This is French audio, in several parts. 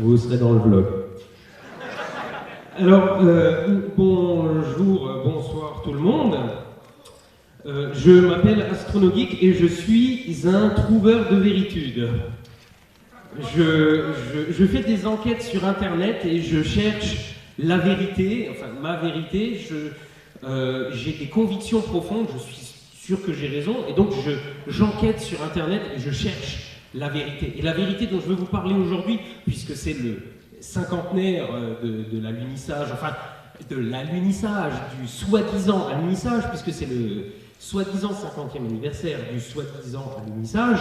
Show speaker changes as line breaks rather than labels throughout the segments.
vous serez dans le vlog. Alors, bonjour, bonsoir tout le monde. Je m'appelle Astronogeek et je suis un trouveur de véritude. Je fais des enquêtes sur Internet et je cherche la vérité, enfin ma vérité. J'ai des convictions profondes, je suis sûr que j'ai raison, et donc j'enquête sur Internet et je cherche la vérité. Et la vérité dont je veux vous parler aujourd'hui, puisque c'est le cinquantenaire de l'alunissage, enfin de l'alunissage, du soi-disant alunissage, puisque c'est le soi-disant 50e anniversaire du soi-disant alunissage,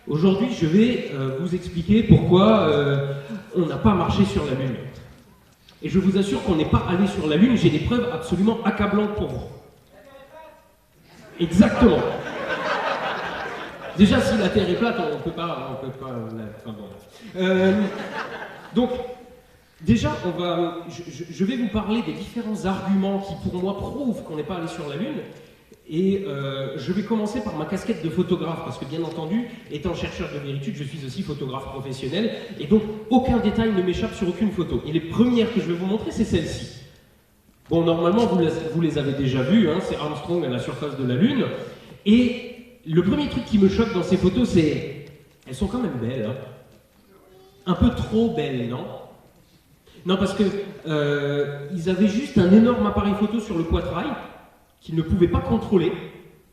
aujourd'hui je vais vous expliquer pourquoi on n'a pas marché sur la Lune. Et je vous assure qu'on n'est pas allé sur la Lune, j'ai des preuves absolument accablantes pour vous. Exactement. Déjà, si la Terre est plate, on peut pas enfin, bon. Donc, déjà, je vais vous parler des différents arguments qui, pour moi, prouvent qu'on n'est pas allé sur la Lune. Et je vais commencer par ma casquette de photographe, parce que bien entendu, étant chercheur de véritude, je suis aussi photographe professionnel, et donc aucun détail ne m'échappe sur aucune photo. Et les premières que je vais vous montrer, c'est celle-ci. Bon, normalement, vous les avez déjà vues, hein, c'est Armstrong à la surface de la Lune. Et le premier truc qui me choque dans ces photos, c'est... Elles sont quand même belles, hein. Un peu trop belles, non? Non, parce que ils avaient juste un énorme appareil photo sur le poitrail, qu'ils ne pouvaient pas contrôler.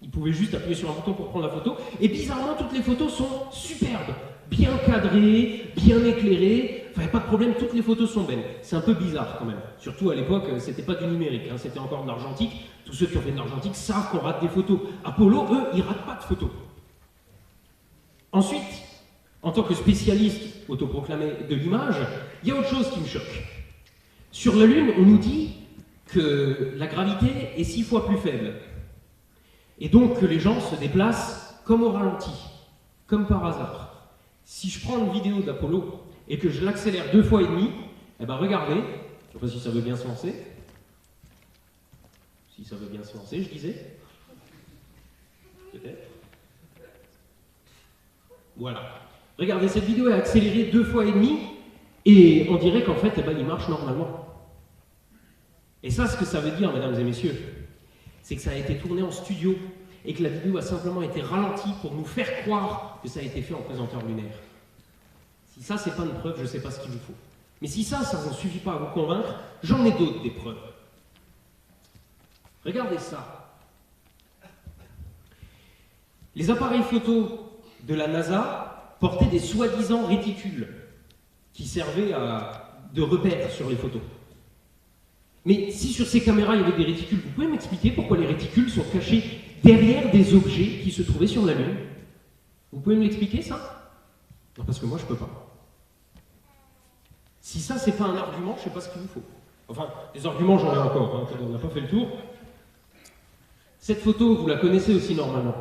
Ils pouvaient juste appuyer sur un bouton pour prendre la photo. Et bizarrement, toutes les photos sont superbes, bien cadrées, bien éclairées. Enfin, il n'y a pas de problème, toutes les photos sont belles. C'est un peu bizarre quand même. Surtout à l'époque, c'était pas du numérique, hein, c'était encore de l'argentique. Tous ceux qui ont fait de l'argentique savent qu'on rate des photos. Apollo, eux, ils ratent pas de photos. Ensuite, en tant que spécialiste autoproclamé de l'image, il y a autre chose qui me choque. Sur la Lune, on nous dit que la gravité est 6 fois plus faible. Et donc que les gens se déplacent comme au ralenti, comme par hasard. Si je prends une vidéo d'Apollo et que je l'accélère 2 fois et demi, eh ben regardez, je ne sais pas si ça veut bien se lancer. Si ça veut bien se lancer, je disais. Peut-être. Voilà. Regardez, cette vidéo est accélérée 2 fois et demi et on dirait qu'en fait, eh ben, il marche normalement. Et ça, ce que ça veut dire, mesdames et messieurs, c'est que ça a été tourné en studio et que la vidéo a simplement été ralentie pour nous faire croire que ça a été fait en pesanteur lunaire. Si ça, c'est pas une preuve, je ne sais pas ce qu'il vous faut. Mais si ça ne suffit pas à vous convaincre, j'en ai d'autres des preuves. Regardez ça. Les appareils photo de la NASA portaient des soi-disant réticules qui servaient de repères sur les photos. Mais si sur ces caméras il y avait des réticules, vous pouvez m'expliquer pourquoi les réticules sont cachés derrière des objets qui se trouvaient sur la Lune? Vous pouvez me l'expliquer ça? Non, parce que moi je peux pas. Si ça c'est pas un argument, je sais pas ce qu'il vous faut. Enfin, des arguments j'en ai encore, hein, on n'a pas fait le tour. Cette photo, vous la connaissez aussi normalement.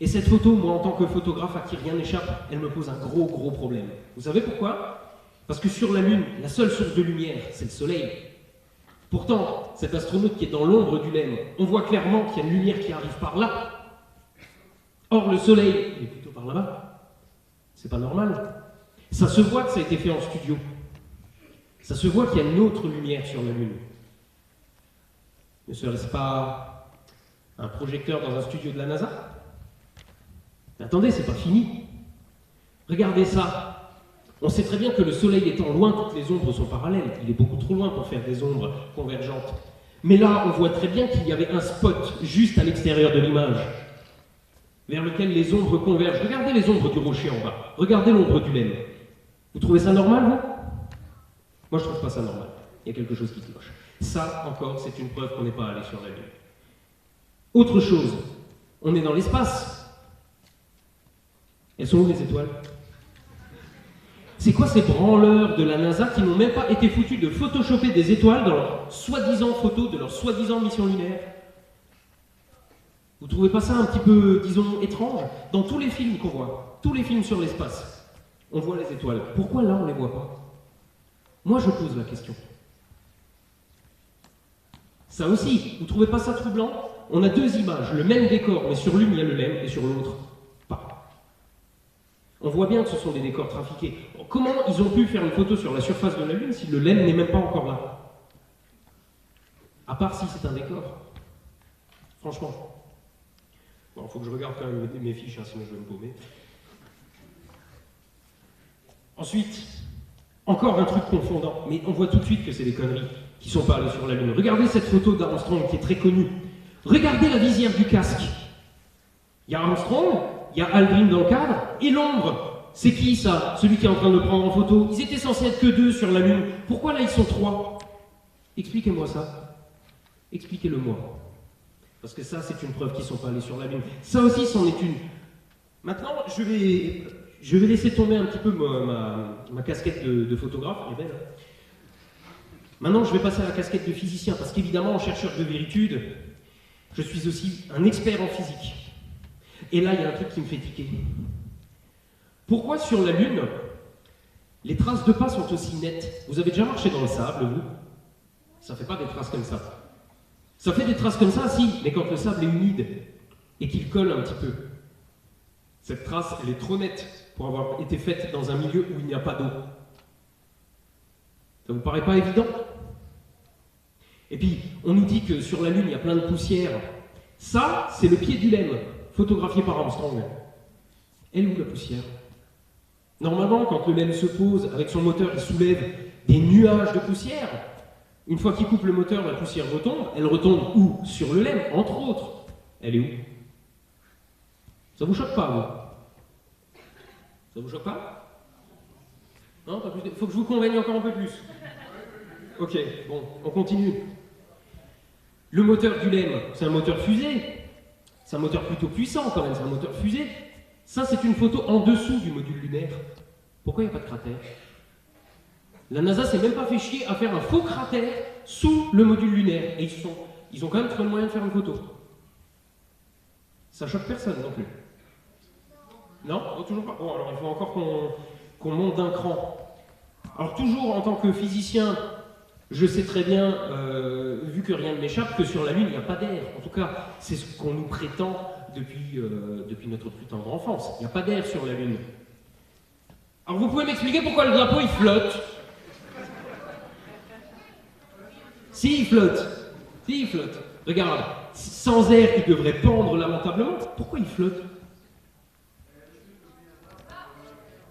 Et cette photo, moi en tant que photographe à qui rien n'échappe, elle me pose un gros problème. Vous savez pourquoi? Parce que sur la Lune, la seule source de lumière, c'est le Soleil. Pourtant, cet astronaute qui est dans l'ombre du LEM, on voit clairement qu'il y a une lumière qui arrive par là. Or, le Soleil, il est plutôt par là-bas. C'est pas normal. Ça se voit que ça a été fait en studio. Ça se voit qu'il y a une autre lumière sur la Lune. Ne serait-ce pas un projecteur dans un studio de la NASA? Mais attendez, c'est pas fini. Regardez ça. On sait très bien que le Soleil étant loin, toutes les ombres sont parallèles. Il est beaucoup trop loin pour faire des ombres convergentes. Mais là, on voit très bien qu'il y avait un spot juste à l'extérieur de l'image, vers lequel les ombres convergent. Regardez les ombres du rocher en bas. Regardez l'ombre du LEM. Vous trouvez ça normal, vous? Moi, je trouve pas ça normal. Il y a quelque chose qui cloche. Ça, encore, c'est une preuve qu'on n'est pas allé sur la Lune. Autre chose, on est dans l'espace. Elles sont où les étoiles? C'est quoi ces branleurs de la NASA qui n'ont même pas été foutus de photoshopper des étoiles dans leurs soi-disant photos de leur soi-disant mission lunaire? Vous trouvez pas ça un petit peu, disons, étrange? Dans tous les films qu'on voit, tous les films sur l'espace, on voit les étoiles. Pourquoi là on les voit pas? Moi je pose la question. Ça aussi, vous trouvez pas ça troublant? On a deux images, le même décor, mais sur l'une il y a le LEM et sur l'autre pas. On voit bien que ce sont des décors trafiqués. Bon, comment ils ont pu faire une photo sur la surface de la Lune si le LEM n'est même pas encore là? À part si c'est un décor. Franchement. Bon, faut que je regarde quand même mes fiches, hein, sinon je vais me paumer. Ensuite, encore un truc confondant, mais on voit tout de suite que c'est des conneries qui sont pas allés sur la Lune. Regardez cette photo d'Armstrong qui est très connue. Regardez la visière du casque. Il y a Armstrong, il y a Aldrin dans le cadre, et l'ombre. C'est qui ça? Celui qui est en train de le prendre en photo. Ils étaient censés être que 2 sur la Lune. Pourquoi là ils sont 3? Expliquez-moi ça. Expliquez-le-moi. Parce que ça, c'est une preuve qu'ils ne sont pas allés sur la Lune. Ça aussi, c'en est une. Maintenant, je vais laisser tomber un petit peu ma casquette de photographe. Elle est belle, hein. Maintenant, je vais passer à la casquette de physicien, parce qu'évidemment, en chercheur de véritude, je suis aussi un expert en physique. Et là, il y a un truc qui me fait tiquer. Pourquoi sur la Lune, les traces de pas sont aussi nettes? Vous avez déjà marché dans le sable, vous? Ça fait pas des traces comme ça. Ça fait des traces comme ça, si, mais quand le sable est humide et qu'il colle un petit peu. Cette trace, elle est trop nette pour avoir été faite dans un milieu où il n'y a pas d'eau. Ça vous paraît pas évident? Et puis, on nous dit que sur la Lune, il y a plein de poussière. Ça, c'est le pied du LEM, photographié par Armstrong. Elle est où la poussière? Normalement, quand le LEM se pose avec son moteur, il soulève des nuages de poussière. Une fois qu'il coupe le moteur, la poussière retombe. Elle retombe où? Sur le LEM, entre autres. Elle est où? Ça vous choque pas, vous? Ça vous choque pas? Non, pas plus. Faut que je vous convainque encore un peu plus. Ok, bon, on continue. Le moteur du LEM, c'est un moteur fusée. C'est un moteur plutôt puissant quand même, c'est un moteur fusée. Ça, c'est une photo en dessous du module lunaire. Pourquoi il n'y a pas de cratère? La NASA s'est même pas fait chier à faire un faux cratère sous le module lunaire. Et ils ont quand même trouvé le moyen de faire une photo. Ça choque personne non plus. Non? Oh, toujours pas. Bon, alors il faut encore qu'on monte d'un cran. Alors toujours en tant que physicien, je sais très bien, vu que rien ne m'échappe, que sur la Lune, il n'y a pas d'air. En tout cas, c'est ce qu'on nous prétend depuis notre plus tendre enfance. Il n'y a pas d'air sur la Lune. Alors vous pouvez m'expliquer pourquoi le drapeau il flotte? Si, il flotte. Si, il flotte. Regarde, sans air, il devrait pendre lamentablement. Pourquoi il flotte?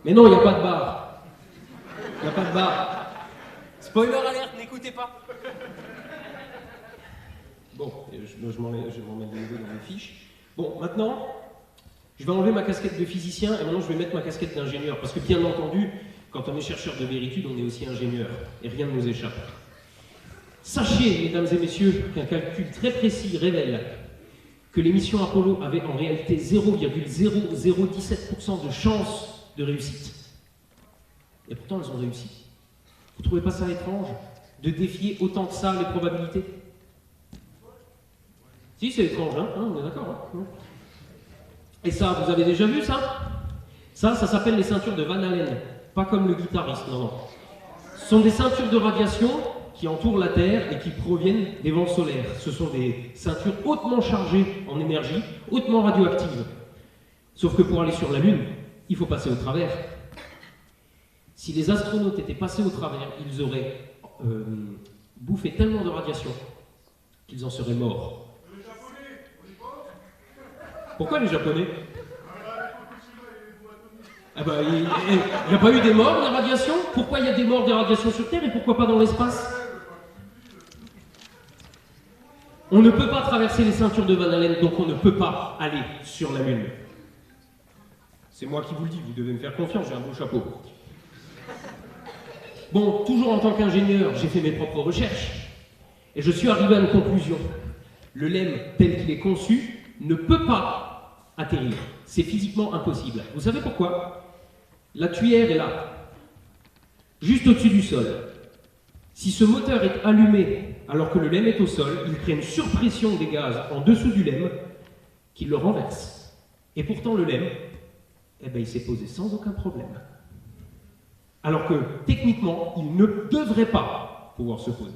Mais non, il n'y a pas de barre. Il n'y a pas de barre.
Spoiler alert, n'écoutez pas.
Bon, je m'en mets de nouveau dans mes fiches. Bon, maintenant, je vais enlever ma casquette de physicien et maintenant je vais mettre ma casquette d'ingénieur. Parce que bien entendu, quand on est chercheur de véritude, on est aussi ingénieur. Et rien ne nous échappe. Sachez, mesdames et messieurs, qu'un calcul très précis révèle que les missions Apollo avaient en réalité 0,0017% de chance de réussite. Et pourtant, elles ont réussi. Vous trouvez pas ça étrange de défier autant que ça les probabilités? Si, c'est étrange, hein, on est d'accord. Hein. Et ça, vous avez déjà vu ça? Ça s'appelle les ceintures de Van Allen. Pas comme le guitariste, non. Ce sont des ceintures de radiation qui entourent la Terre et qui proviennent des vents solaires. Ce sont des ceintures hautement chargées en énergie, hautement radioactives. Sauf que pour aller sur la Lune, il faut passer au travers. Si les astronautes étaient passés au travers, ils auraient bouffé tellement de radiation qu'ils en seraient morts. Pourquoi les Japonais? Ah bah, il n'y a pas eu des morts des radiations? Pourquoi il y a des morts des radiations sur Terre et pourquoi pas dans l'espace? On ne peut pas traverser les ceintures de Van Allen, donc on ne peut pas aller sur la Lune. C'est moi qui vous le dis, vous devez me faire confiance, j'ai un beau chapeau. Bon, toujours en tant qu'ingénieur, j'ai fait mes propres recherches et je suis arrivé à une conclusion. Le LEM tel qu'il est conçu ne peut pas atterrir. C'est physiquement impossible. Vous savez pourquoi? La tuyère est là, juste au-dessus du sol. Si ce moteur est allumé alors que le LEM est au sol, il crée une surpression des gaz en dessous du LEM qui le renverse. Et pourtant le LEM, eh ben, il s'est posé sans aucun problème. Alors que, techniquement, il ne devrait pas pouvoir se poser.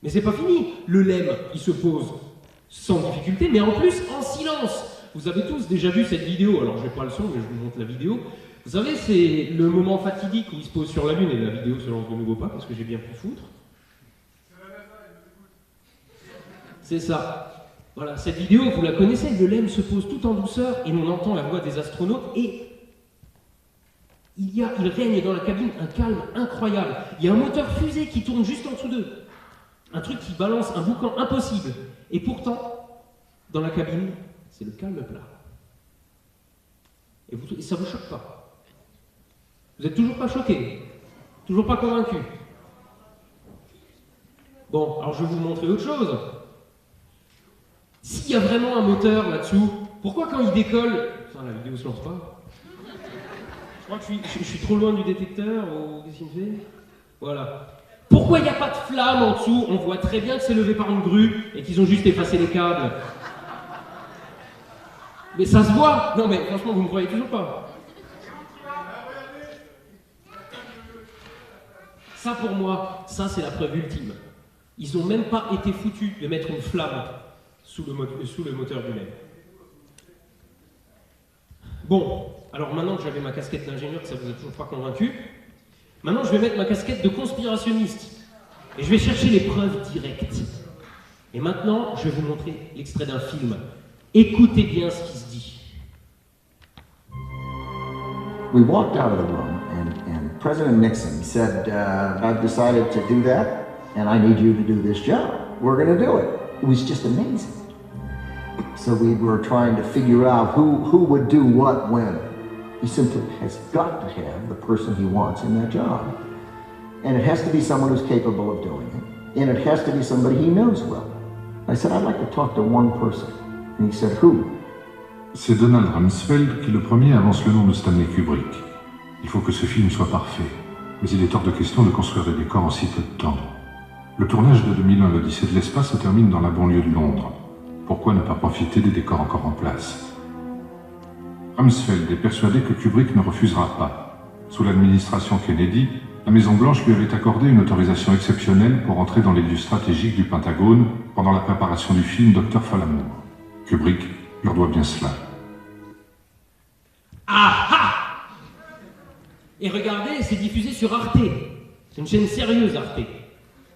Mais c'est pas fini. Le LEM, il se pose sans difficulté, mais en plus, en silence. Vous avez tous déjà vu cette vidéo, alors je n'ai pas le son, mais je vous montre la vidéo, Vous savez, c'est le moment fatidique où il se pose sur la Lune et la vidéo se lance de nouveau pas parce que j'ai bien pu foutre. C'est ça. Voilà, cette vidéo, vous la connaissez, le LEM se pose tout en douceur et on entend la voix des astronautes et il règne dans la cabine un calme incroyable. Il y a un moteur fusée qui tourne juste en dessous d'eux. Un truc qui balance un boucan impossible. Et pourtant, dans la cabine, c'est le calme plat. Et ça vous choque pas? Vous n'êtes toujours pas choqué? Toujours pas convaincu? Bon, alors je vais vous montrer autre chose. S'il y a vraiment un moteur là-dessous, pourquoi quand il décolle... Putain, la vidéo se lance pas. Je crois que je suis trop loin du détecteur, ou qu'est-ce qu'il me fait? Voilà. Pourquoi il n'y a pas de flamme en dessous? On voit très bien que c'est levé par une grue et qu'ils ont juste effacé les câbles. Mais ça se voit! Non mais franchement, vous ne me croyez toujours pas. Ça pour moi, ça c'est la preuve ultime. Ils n'ont même pas été foutus de mettre une flamme sous le moteur du LEM. Bon, alors maintenant que j'avais ma casquette d'ingénieur, que ça vous a toujours pas convaincu, maintenant je vais mettre ma casquette de conspirationniste. Et je vais chercher les preuves directes. Et maintenant, je vais vous montrer l'extrait d'un film. Écoutez bien ce qui se dit.
We walked out of the room, and President Nixon said, I've decided to do that, and I need you to do this job. We're going to do it. It was just amazing. So we were trying to figure out who would do what when. He simply has got to have the person he wants in that job. And it has to be someone who's capable of doing it. And it has to be somebody he knows well. I said, I'd like to talk to one person. And he said, who?
C'est Donald Rumsfeld qui le premier avance le nom de Stanley Kubrick. Il faut que ce film soit parfait, mais il est hors de question de construire des décors en si peu de temps. Le tournage de 2001, l'Odyssée de l'espace, se termine dans la banlieue de Londres. Pourquoi ne pas profiter des décors encore en place? Rumsfeld est persuadé que Kubrick ne refusera pas. Sous l'administration Kennedy, la Maison-Blanche lui avait accordé une autorisation exceptionnelle pour entrer dans les lieux stratégiques du Pentagone pendant la préparation du film Dr. Folamour. Kubrick leur doit bien cela.
Ah ah! Et regardez, c'est diffusé sur Arte. C'est une chaîne sérieuse, Arte.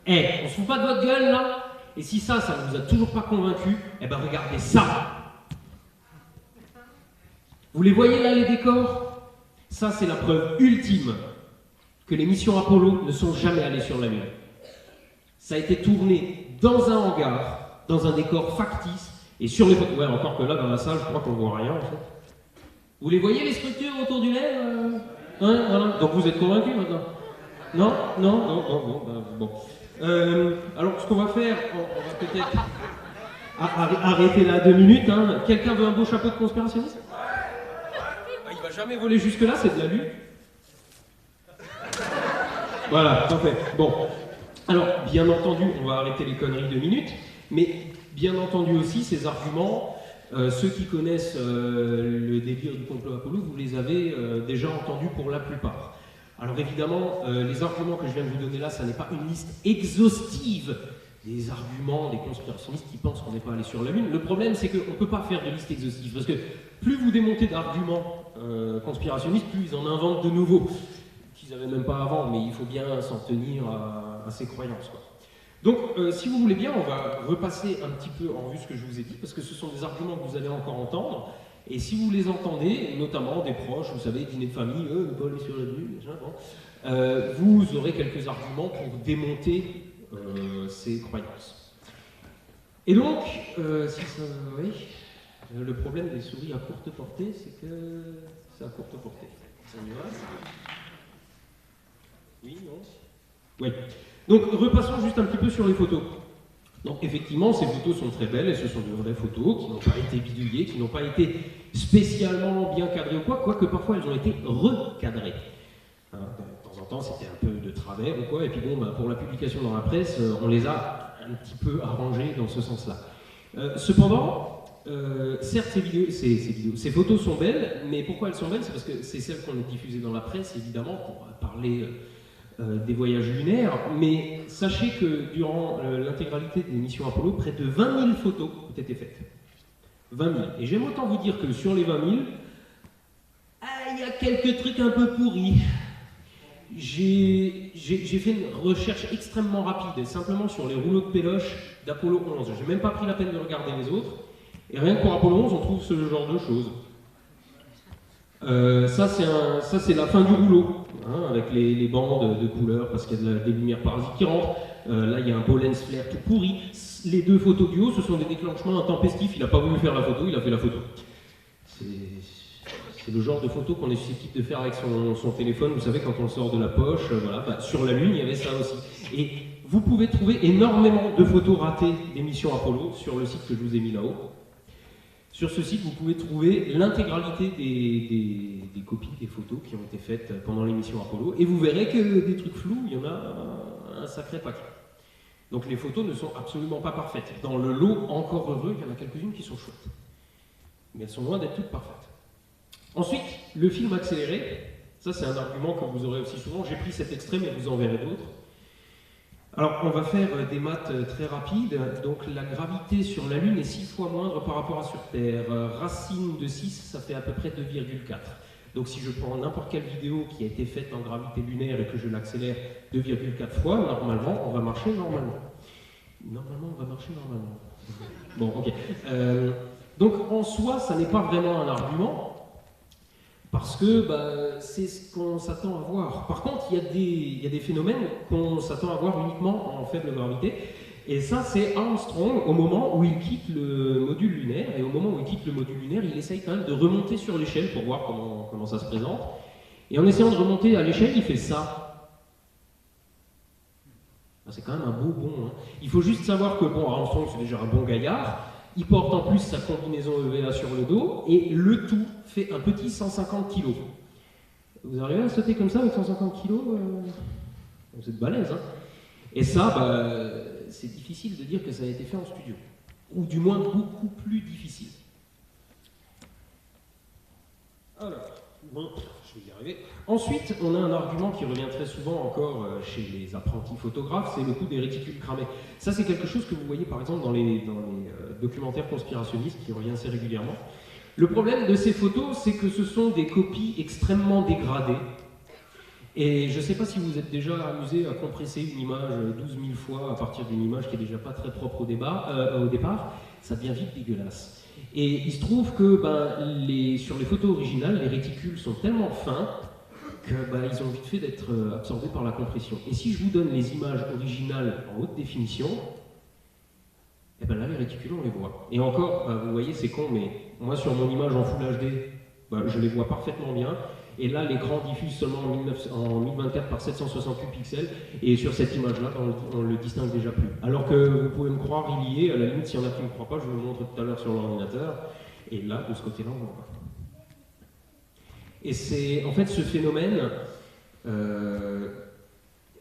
Eh, on se fout pas de votre gueule, là? Et si ça ne vous a toujours pas convaincu, eh ben regardez ça. Vous les voyez là, les décors? Ça, c'est la preuve ultime que les missions Apollo ne sont jamais allées sur la Lune. Ça a été tourné dans un hangar, dans un décor factice, et sur les photos. Ouais, encore que là, dans la salle, je crois qu'on voit rien, en fait. Vous les voyez, les structures autour du lait hein, voilà. Donc vous êtes convaincus maintenant? Non, bon. Alors, ce qu'on va faire, on va peut-être arrêter là 2 minutes. Hein. Quelqu'un veut un beau chapeau de conspirationniste? Il va jamais voler jusque-là, c'est de la lune. Voilà, parfait. Bon. Alors, bien entendu, on va arrêter les conneries 2 minutes, mais bien entendu aussi, ces arguments, ceux qui connaissent le délire du complot Apollo, vous les avez déjà entendus pour la plupart. Alors évidemment, les arguments que je viens de vous donner là, ça n'est pas une liste exhaustive des arguments des conspirationnistes qui pensent qu'on n'est pas allé sur la Lune. Le problème, c'est qu'on ne peut pas faire de liste exhaustive, parce que plus vous démontez d'arguments conspirationnistes, plus ils en inventent de nouveaux, qu'ils n'avaient même pas avant, mais il faut bien s'en tenir à ses croyances, quoi. Donc, si vous voulez bien, on va repasser un petit peu en revue ce que je vous ai dit, parce que ce sont des arguments que vous allez encore entendre, et si vous les entendez, notamment des proches, vous savez, dîner de famille, ne pas aller sur la Lune, bon, vous aurez quelques arguments pour démonter ces croyances. Et donc, oui, le problème des souris à courte portée, c'est que c'est à courte portée. Ça y va? Oui, non? Oui. Donc, repassons juste un petit peu sur les photos. Donc, effectivement, ces photos sont très belles, et ce sont de vraies photos qui n'ont pas été bidouillées, qui n'ont pas été spécialement bien cadrées ou quoi, quoique parfois elles ont été recadrées. Hein, de temps en temps, c'était un peu de travers ou quoi, et puis bon, pour la publication dans la presse, on les a un petit peu arrangées dans ce sens-là. Cependant, certes, ces photos sont belles, mais pourquoi elles sont belles? C'est parce que c'est celles qu'on a diffusées dans la presse, évidemment, pour parler des voyages lunaires, mais sachez que durant l'intégralité des missions Apollo, près de 20 000 photos ont été faites. 20 000. Et j'aime autant vous dire que sur les 20 000, il y a quelques trucs un peu pourris. J'ai fait une recherche extrêmement rapide, simplement sur les rouleaux de péloche d'Apollo 11. J'ai même pas pris la peine de regarder les autres. Et rien que pour Apollo 11, on trouve ce genre de choses. Ça, c'est la fin du rouleau, hein, avec les bandes de couleurs, parce qu'il y a des lumières parasites qui rentrent. Là, il y a un beau lens flare tout pourri. Les deux photos du haut, ce sont des déclenchements intempestifs. Il n'a pas voulu faire la photo, il a fait la photo. C'est le genre de photo qu'on est susceptible de faire avec son téléphone, vous savez, quand on le sort de la poche. Voilà. Bah, sur la Lune, il y avait ça aussi. Et vous pouvez trouver énormément de photos ratées des missions Apollo sur le site que je vous ai mis là-haut. Sur ce site, vous pouvez trouver l'intégralité des copies, des photos qui ont été faites pendant les missions Apollo, et vous verrez que des trucs flous, il y en a un sacré paquet. Donc les photos ne sont absolument pas parfaites. Dans le lot, encore heureux, il y en a quelques-unes qui sont chouettes. Mais elles sont loin d'être toutes parfaites. Ensuite, le film accéléré, ça c'est un argument que vous aurez aussi souvent. J'ai pris cet extrait, mais vous en verrez d'autres. Alors, on va faire des maths très rapides. Donc, la gravité sur la Lune est 6 fois moindre par rapport à sur Terre. Racine de 6, ça fait à peu près 2,4. Donc, si je prends n'importe quelle vidéo qui a été faite en gravité lunaire et que je l'accélère 2,4 fois, normalement, on va marcher normalement. Normalement, on va marcher normalement. Bon, ok. Donc, en soi, ça n'est pas vraiment un argument. Parce que c'est ce qu'on s'attend à voir. Par contre, il y a des phénomènes qu'on s'attend à voir uniquement en faible gravité. Et ça, c'est Armstrong, au moment où il quitte le module lunaire. Et au moment où il quitte le module lunaire, il essaye quand même de remonter sur l'échelle pour voir comment ça se présente. Et en essayant de remonter à l'échelle, il fait ça. C'est quand même un beau bond. Hein. Il faut juste savoir que Armstrong, c'est déjà un bon gaillard. Il porte en plus sa combinaison EVA sur le dos, et le tout fait un petit 150 kg. Vous arrivez à sauter comme ça avec 150 kg Vous êtes balèze, hein. Et ça, c'est difficile de dire que ça a été fait en studio. Ou du moins beaucoup plus difficile. Alors, bon, je vais y arriver. Ensuite, on a un argument qui revient très souvent encore chez les apprentis photographes, c'est le coût des réticules cramés. Ça, c'est quelque chose que vous voyez par exemple dans les documentaires conspirationnistes qui revient assez régulièrement. Le problème de ces photos, c'est que ce sont des copies extrêmement dégradées. Et je ne sais pas si vous êtes déjà amusé à compresser une image 12 000 fois à partir d'une image qui n'est déjà pas très propre au départ, ça devient vite dégueulasse. Et il se trouve que sur les photos originales, les réticules sont tellement fins qu'ils ont vite fait d'être absorbés par la compression. Et si je vous donne les images originales en haute définition, là les réticules on les voit. Et encore, vous voyez c'est con, mais moi sur mon image en Full HD, je les vois parfaitement bien. Et là l'écran diffuse seulement en 1024 par 768 pixels, et sur cette image-là, on le distingue déjà plus. Alors que vous pouvez me croire, il y est, à la limite, s'il y en a qui ne me croient pas, je vous le montre tout à l'heure sur l'ordinateur, et là, de ce côté-là, on ne voit pas. Et c'est, en fait, ce phénomène,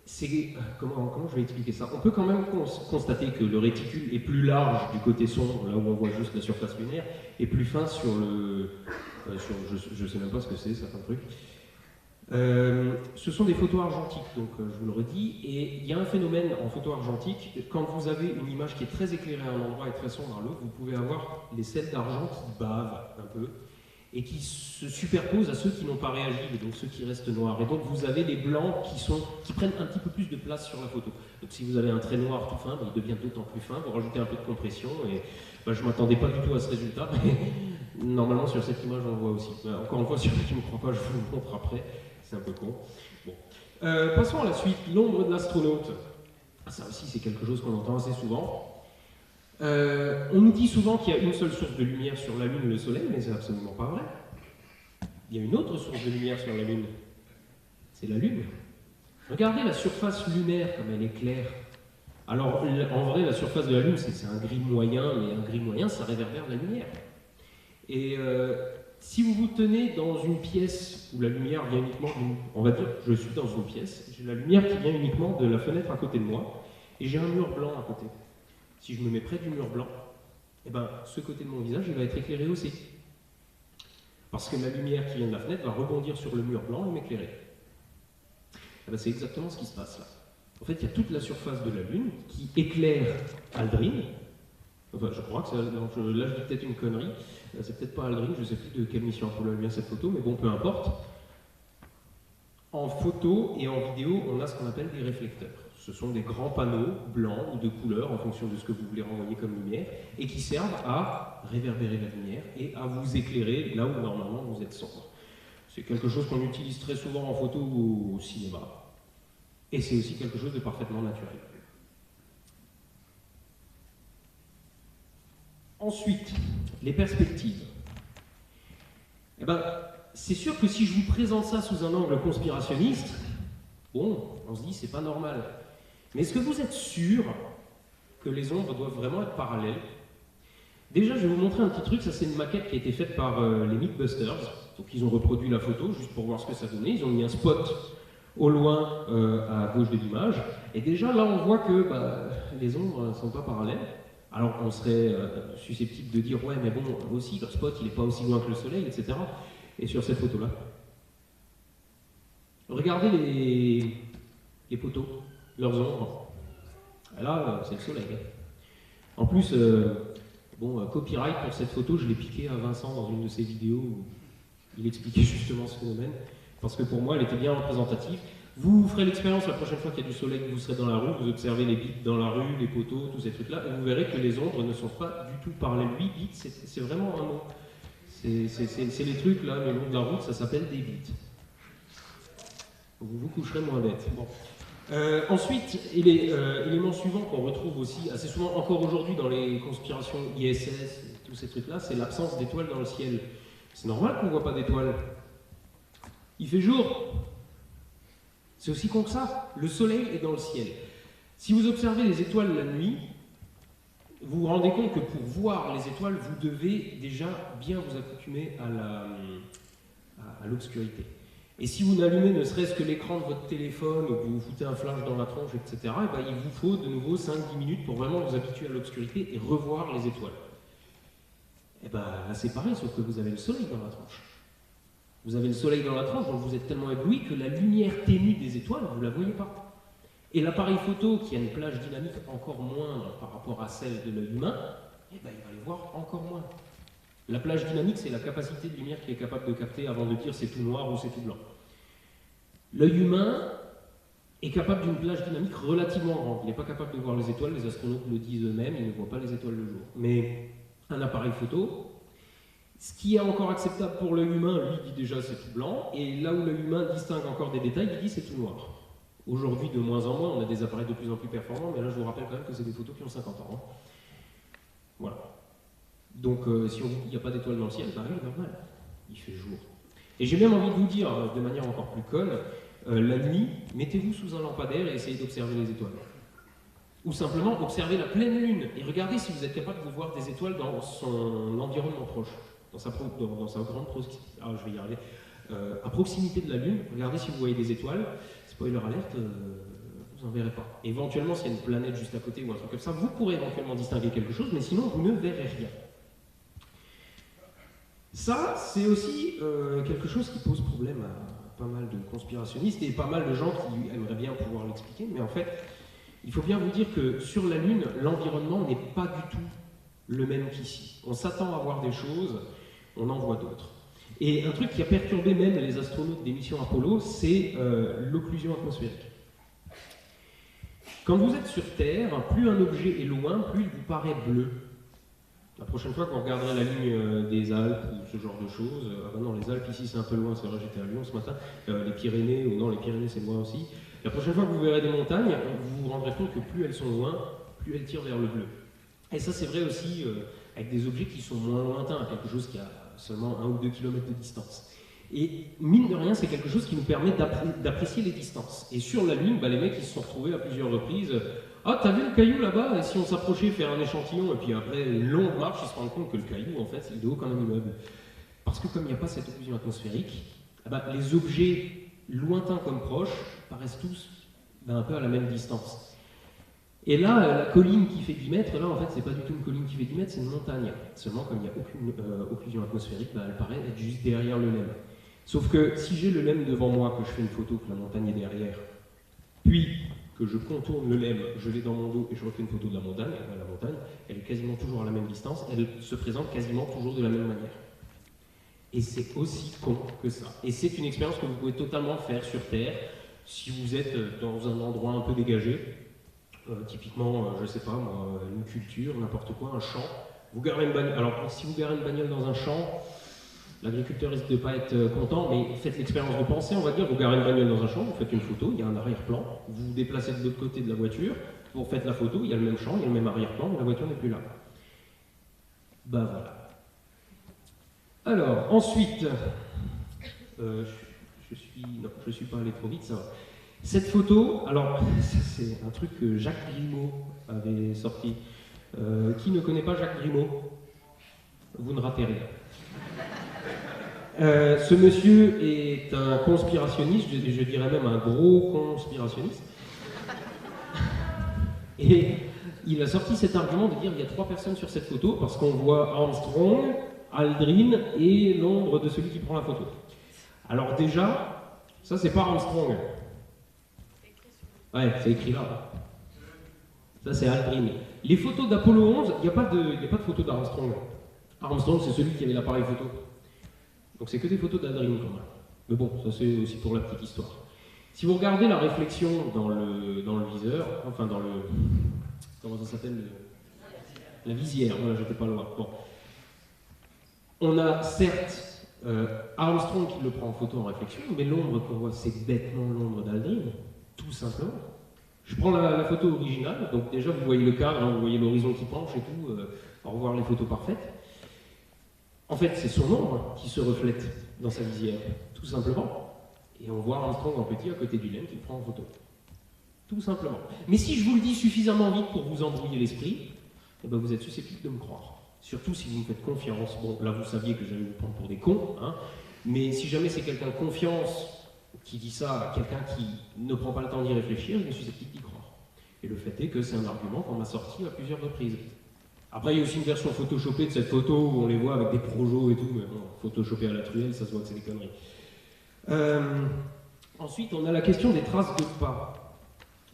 c'est, comment je vais expliquer ça? On peut quand même constater que le réticule est plus large du côté sombre, là où on voit juste la surface lunaire, et plus fin sur le... je ne sais même pas ce que c'est, certains trucs. Ce sont des photos argentiques, donc je vous le redis, et il y a un phénomène en photo argentique, quand vous avez une image qui est très éclairée à un endroit et très sombre à l'autre, vous pouvez avoir les sels d'argent qui bavent un peu, et qui se superposent à ceux qui n'ont pas réagi, et donc ceux qui restent noirs. Et donc vous avez les blancs qui prennent un petit peu plus de place sur la photo. Donc si vous avez un trait noir tout fin, il devient d'autant plus fin, vous rajoutez un peu de compression, et je ne m'attendais pas du tout à ce résultat, mais normalement sur cette image on le voit aussi. Encore une fois, si tu ne me crois pas, je vous le montre après, c'est un peu con. Bon. Passons à la suite, l'ombre de l'astronaute. Ça aussi c'est quelque chose qu'on entend assez souvent. On nous dit souvent qu'il y a une seule source de lumière sur la Lune, le Soleil, mais c'est absolument pas vrai. Il y a une autre source de lumière sur la Lune, c'est la Lune. Regardez la surface lunaire comme elle est claire. Alors en vrai, la surface de la Lune, c'est un gris moyen, mais un gris moyen, ça réverbère la lumière. Et si vous vous tenez dans une pièce où la lumière vient uniquement, on va dire, je suis dans une pièce, j'ai la lumière qui vient uniquement de la fenêtre à côté de moi, et j'ai un mur blanc à côté. Si je me mets près du mur blanc, ce côté de mon visage, il va être éclairé aussi. Parce que la lumière qui vient de la fenêtre va rebondir sur le mur blanc et m'éclairer. C'est exactement ce qui se passe là. En fait, il y a toute la surface de la Lune qui éclaire Aldrin, Enfin, je crois que c'est... non, là, je dis peut-être une connerie. C'est peut-être pas Aldrin, je sais plus de quelle mission Apollo elle vient cette photo, mais bon, peu importe. En photo et en vidéo, on a ce qu'on appelle des réflecteurs. Ce sont des grands panneaux blancs ou de couleur en fonction de ce que vous voulez renvoyer comme lumière et qui servent à réverbérer la lumière et à vous éclairer là où normalement vous êtes sombre. C'est quelque chose qu'on utilise très souvent en photo ou au cinéma. Et c'est aussi quelque chose de parfaitement naturel. Ensuite, les perspectives. Eh ben, c'est sûr que si je vous présente ça sous un angle conspirationniste, bon, on se dit c'est pas normal. Mais est-ce que vous êtes sûr que les ombres doivent vraiment être parallèles? Déjà, je vais vous montrer un petit truc, ça c'est une maquette qui a été faite par les Mythbusters. Donc ils ont reproduit la photo juste pour voir ce que ça donnait. Ils ont mis un spot au loin à gauche de l'image. Et déjà là on voit que les ombres ne sont pas parallèles. Alors on serait susceptible de dire ouais mais bon aussi leur spot il n'est pas aussi loin que le soleil, etc. Et sur cette photo là, regardez les poteaux, leurs ombres. Et là c'est le soleil. En plus, copyright pour cette photo, je l'ai piqué à Vincent dans une de ses vidéos où il expliquait justement ce phénomène, parce que pour moi elle était bien représentative. Vous ferez l'expérience la prochaine fois qu'il y a du soleil, que vous serez dans la rue, vous observez les bits dans la rue, les poteaux, tous ces trucs-là, et vous verrez que les ombres ne sont pas du tout parallèles. 8 bits, c'est vraiment un mot. C'est les trucs là, le long de la route, ça s'appelle des bits. Vous vous coucherez moins bête. Bon. Ensuite, l'élément suivant qu'on retrouve aussi assez souvent, encore aujourd'hui dans les conspirations ISS, tous ces trucs-là, c'est l'absence d'étoiles dans le ciel. C'est normal qu'on ne voit pas d'étoiles. Il fait jour. C'est aussi con que ça. Le soleil est dans le ciel. Si vous observez les étoiles la nuit, vous vous rendez compte que pour voir les étoiles, vous devez déjà bien vous accoutumer à l'obscurité. Et si vous n'allumez ne serait-ce que l'écran de votre téléphone, ou que vous vous foutez un flash dans la tronche, etc., il vous faut de nouveau 5-10 minutes pour vraiment vous habituer à l'obscurité et revoir les étoiles. Et là c'est pareil, sauf que vous avez le soleil dans la tronche. Vous avez le soleil dans la tronche, donc vous êtes tellement ébloui que la lumière ténue des étoiles, vous ne la voyez pas. Et l'appareil photo, qui a une plage dynamique encore moindre par rapport à celle de l'œil humain, il va les voir encore moins. La plage dynamique, c'est la capacité de lumière qu'il est capable de capter avant de dire c'est tout noir ou c'est tout blanc. L'œil humain est capable d'une plage dynamique relativement grande. Il n'est pas capable de voir les étoiles, les astronautes le disent eux-mêmes, ils ne voient pas les étoiles le jour. Mais un appareil photo, ce qui est encore acceptable pour l'œil humain, lui dit déjà c'est tout blanc, et là où l'œil humain distingue encore des détails, il dit c'est tout noir. Aujourd'hui, de moins en moins, on a des appareils de plus en plus performants, mais là je vous rappelle quand même que c'est des photos qui ont 50 ans. Hein. Voilà. Donc si on dit qu'il n'y a pas d'étoiles dans le ciel, oui, normal, il fait jour. Et j'ai même envie de vous dire, de manière encore plus conne, la nuit, mettez-vous sous un lampadaire et essayez d'observer les étoiles. Ou simplement, observez la pleine lune et regardez si vous êtes capable de voir des étoiles dans son environnement proche, dans sa grande proximité. Ah, je vais y arriver. À proximité de la lune, regardez si vous voyez des étoiles. Spoiler alerte, vous n'en verrez pas. Éventuellement, s'il y a une planète juste à côté ou un truc comme ça, vous pourrez éventuellement distinguer quelque chose, mais sinon, vous ne verrez rien. Ça, c'est aussi quelque chose qui pose problème à pas mal de conspirationnistes et pas mal de gens qui aimeraient bien pouvoir l'expliquer, mais en fait, il faut bien vous dire que sur la Lune, l'environnement n'est pas du tout le même qu'ici. On s'attend à voir des choses, on en voit d'autres. Et un truc qui a perturbé même les astronautes des missions Apollo, c'est l'occlusion atmosphérique. Quand vous êtes sur Terre, plus un objet est loin, plus il vous paraît bleu. La prochaine fois que vous regarderez la ligne des Alpes ou ce genre de choses, non, les Alpes ici c'est un peu loin, c'est vrai, j'étais à Lyon ce matin, les Pyrénées, ou non, les Pyrénées c'est loin aussi. La prochaine fois que vous verrez des montagnes, vous vous rendrez compte que plus elles sont loin, plus elles tirent vers le bleu. Et ça c'est vrai aussi avec des objets qui sont moins lointains, quelque chose qui a seulement 1 ou 2 km de distance. Et mine de rien, c'est quelque chose qui nous permet d'apprécier les distances. Et sur la Lune, les mecs ils se sont retrouvés à plusieurs reprises. Ah, t'as vu le caillou là-bas? Et si on s'approchait, faire un échantillon, et puis après une longue marche, ils se rendent compte que le caillou, en fait, il est de haut comme un immeuble. Parce que comme il n'y a pas cette occlusion atmosphérique, les objets lointains comme proches paraissent tous un peu à la même distance. Et là, la colline qui fait 10 mètres, là, en fait, c'est pas du tout une colline qui fait 10 mètres, c'est une montagne. Seulement, comme il n'y a aucune occlusion atmosphérique, elle paraît être juste derrière le LEM. Sauf que si j'ai le LEM devant moi, que je fais une photo, que la montagne est derrière, puis que je contourne le LEM, je vais dans mon dos et je refais une photo de la montagne, elle est quasiment toujours à la même distance, elle se présente quasiment toujours de la même manière. Et c'est aussi con que ça. Et c'est une expérience que vous pouvez totalement faire sur Terre, si vous êtes dans un endroit un peu dégagé, typiquement, je sais pas moi, une culture, n'importe quoi, un champ. Vous garez une bagnole. Alors, si vous garez une bagnole dans un champ, l'agriculteur risque de ne pas être content, mais faites l'expérience de penser, on va dire, vous garez une bagnole dans un champ, vous faites une photo, il y a un arrière-plan, vous vous déplacez de l'autre côté de la voiture, vous refaites la photo, il y a le même champ, il y a le même arrière-plan, mais la voiture n'est plus là. Ben voilà. Alors, ensuite, je suis pas allé trop vite, ça va. Cette photo, alors, c'est un truc que Jacques Grimaud avait sorti. Qui ne connaît pas Jacques Grimaud? Vous ne ratez rien. Ce monsieur est un conspirationniste, je dirais même un gros conspirationniste. Et il a sorti cet argument de dire qu'il y a 3 personnes sur cette photo parce qu'on voit Armstrong, Aldrin et l'ombre de celui qui prend la photo. Alors déjà, ça c'est pas Armstrong. Ouais, c'est écrit là. Ça c'est Aldrin. Les photos d'Apollo 11, il n'y a pas de photo d'Armstrong. Armstrong c'est celui qui avait l'appareil photo. Donc c'est que des photos d'Aldrin quand même. Mais bon, ça c'est aussi pour la petite histoire. Si vous regardez la réflexion dans le viseur, enfin dans le... Comment ça s'appelle la visière, voilà, j'étais pas loin. Bon. On a certes Armstrong qui le prend en photo en réflexion, mais l'ombre qu'on voit, c'est bêtement l'ombre d'Aldrin, tout simplement. Je prends la photo originale, donc déjà vous voyez le cadre, hein, vous voyez l'horizon qui penche et tout, au revoir les photos parfaites. En fait, c'est son ombre qui se reflète dans sa visière, tout simplement. Et on voit Armstrong en petit à côté du LEM qui le prend en photo. Tout simplement. Mais si je vous le dis suffisamment vite pour vous embrouiller l'esprit, eh ben vous êtes susceptible de me croire. Surtout si vous me faites confiance. Bon, là vous saviez que j'allais vous prendre pour des cons, hein, mais si jamais c'est quelqu'un de confiance qui dit ça à quelqu'un qui ne prend pas le temps d'y réfléchir, je suis susceptible d'y croire. Et le fait est que c'est un argument qu'on m'a sorti à plusieurs reprises. Après, il y a aussi une version photoshopée de cette photo où on les voit avec des projos et tout, mais bon, photoshopé à la truelle, ça se voit que c'est des conneries. Ensuite, on a la question des traces de pas.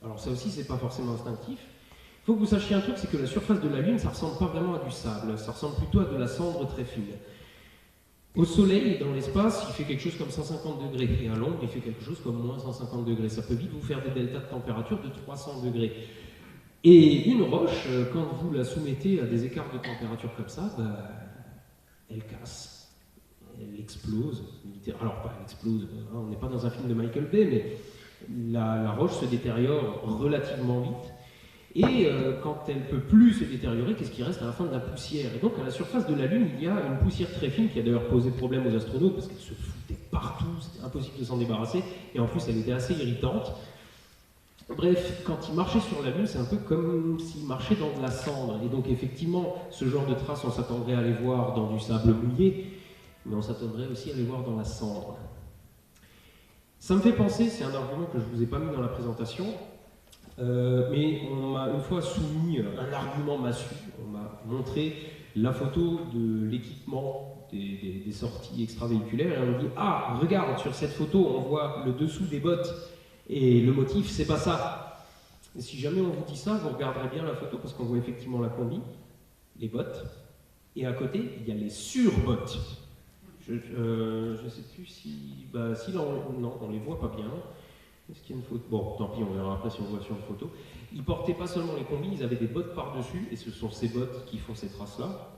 Alors ça aussi, c'est pas forcément instinctif. Il faut que vous sachiez un truc, c'est que la surface de la Lune, ça ressemble pas vraiment à du sable, ça ressemble plutôt à de la cendre très fine. Au Soleil, dans l'espace, il fait quelque chose comme 150 degrés, et à l'ombre, il fait quelque chose comme moins 150 degrés. Ça peut vite vous faire des deltas de température de 300 degrés. Et une roche, quand vous la soumettez à des écarts de température comme ça, bah, elle casse, elle explose. Alors, pas elle explose, hein, on n'est pas dans un film de Michael Bay, mais la roche se détériore relativement vite. Et quand elle ne peut plus se détériorer, qu'est-ce qui reste à la fin? De la poussière. Et donc à la surface de la Lune, il y a une poussière très fine qui a d'ailleurs posé problème aux astronautes parce qu'elle se foutait partout, c'était impossible de s'en débarrasser, et en plus elle était assez irritante. Bref, quand il marchait sur la Lune, c'est un peu comme s'il marchait dans de la cendre. Et donc effectivement, ce genre de traces, on s'attendrait à les voir dans du sable mouillé, mais on s'attendrait aussi à les voir dans la cendre. Ça me fait penser, c'est un argument que je ne vous ai pas mis dans la présentation, mais on m'a une fois soumis un argument massu. On m'a montré la photo de l'équipement des sorties extravéhiculaires et on me dit « Ah, regarde, sur cette photo, on voit le dessous des bottes et le motif, c'est pas ça. » Et si jamais on vous dit ça, vous regarderez bien la photo parce qu'on voit effectivement la combi, les bottes, et à côté, il y a les surbottes. Je ne sais plus si... Bah, si là, non, on les voit pas bien. Est-ce qu'il y a une photo? Bon, tant pis, on verra après si on voit sur une photo. Ils portaient pas seulement les combis, ils avaient des bottes par-dessus, et ce sont ces bottes qui font ces traces-là.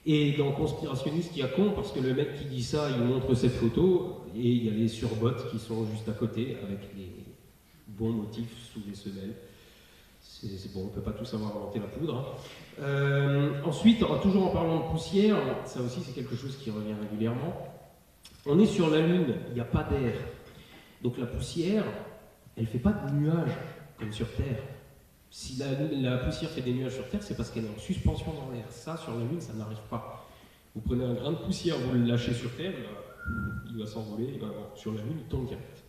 Et dans Conspirationniste, il y a con, parce que le mec qui dit ça, il montre cette photo, et il y a les surbottes qui sont juste à côté, avec les bons motifs sous les semelles. C'est bon, on ne peut pas tous avoir inventé la poudre. Ensuite, toujours en parlant de poussière, ça aussi c'est quelque chose qui revient régulièrement. On est sur la Lune, il n'y a pas d'air. Donc la poussière, elle ne fait pas de nuages comme sur Terre. Si la poussière fait des nuages sur Terre, c'est parce qu'elle est en suspension dans l'air. Ça, sur la Lune, ça n'arrive pas. Vous prenez un grain de poussière, vous le lâchez sur Terre, il va s'envoler, sur la Lune, il tombe direct.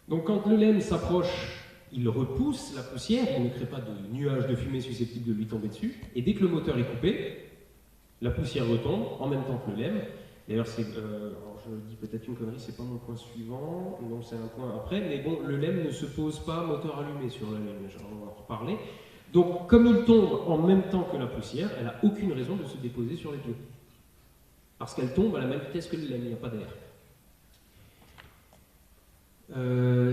Donc quand le LEM s'approche, il repousse la poussière, il ne crée pas de nuages de fumée susceptibles de lui tomber dessus, et dès que le moteur est coupé, la poussière retombe en même temps que le LEM, D'ailleurs, alors je dis peut-être une connerie, c'est pas mon point suivant, donc c'est un point après, mais bon, le LEM ne se pose pas moteur allumé sur la Lune, on va en reparler. Donc, comme il tombe en même temps que la poussière, elle n'a aucune raison de se déposer sur les pieds. Parce qu'elle tombe à la même vitesse que le LEM, il n'y a pas d'air.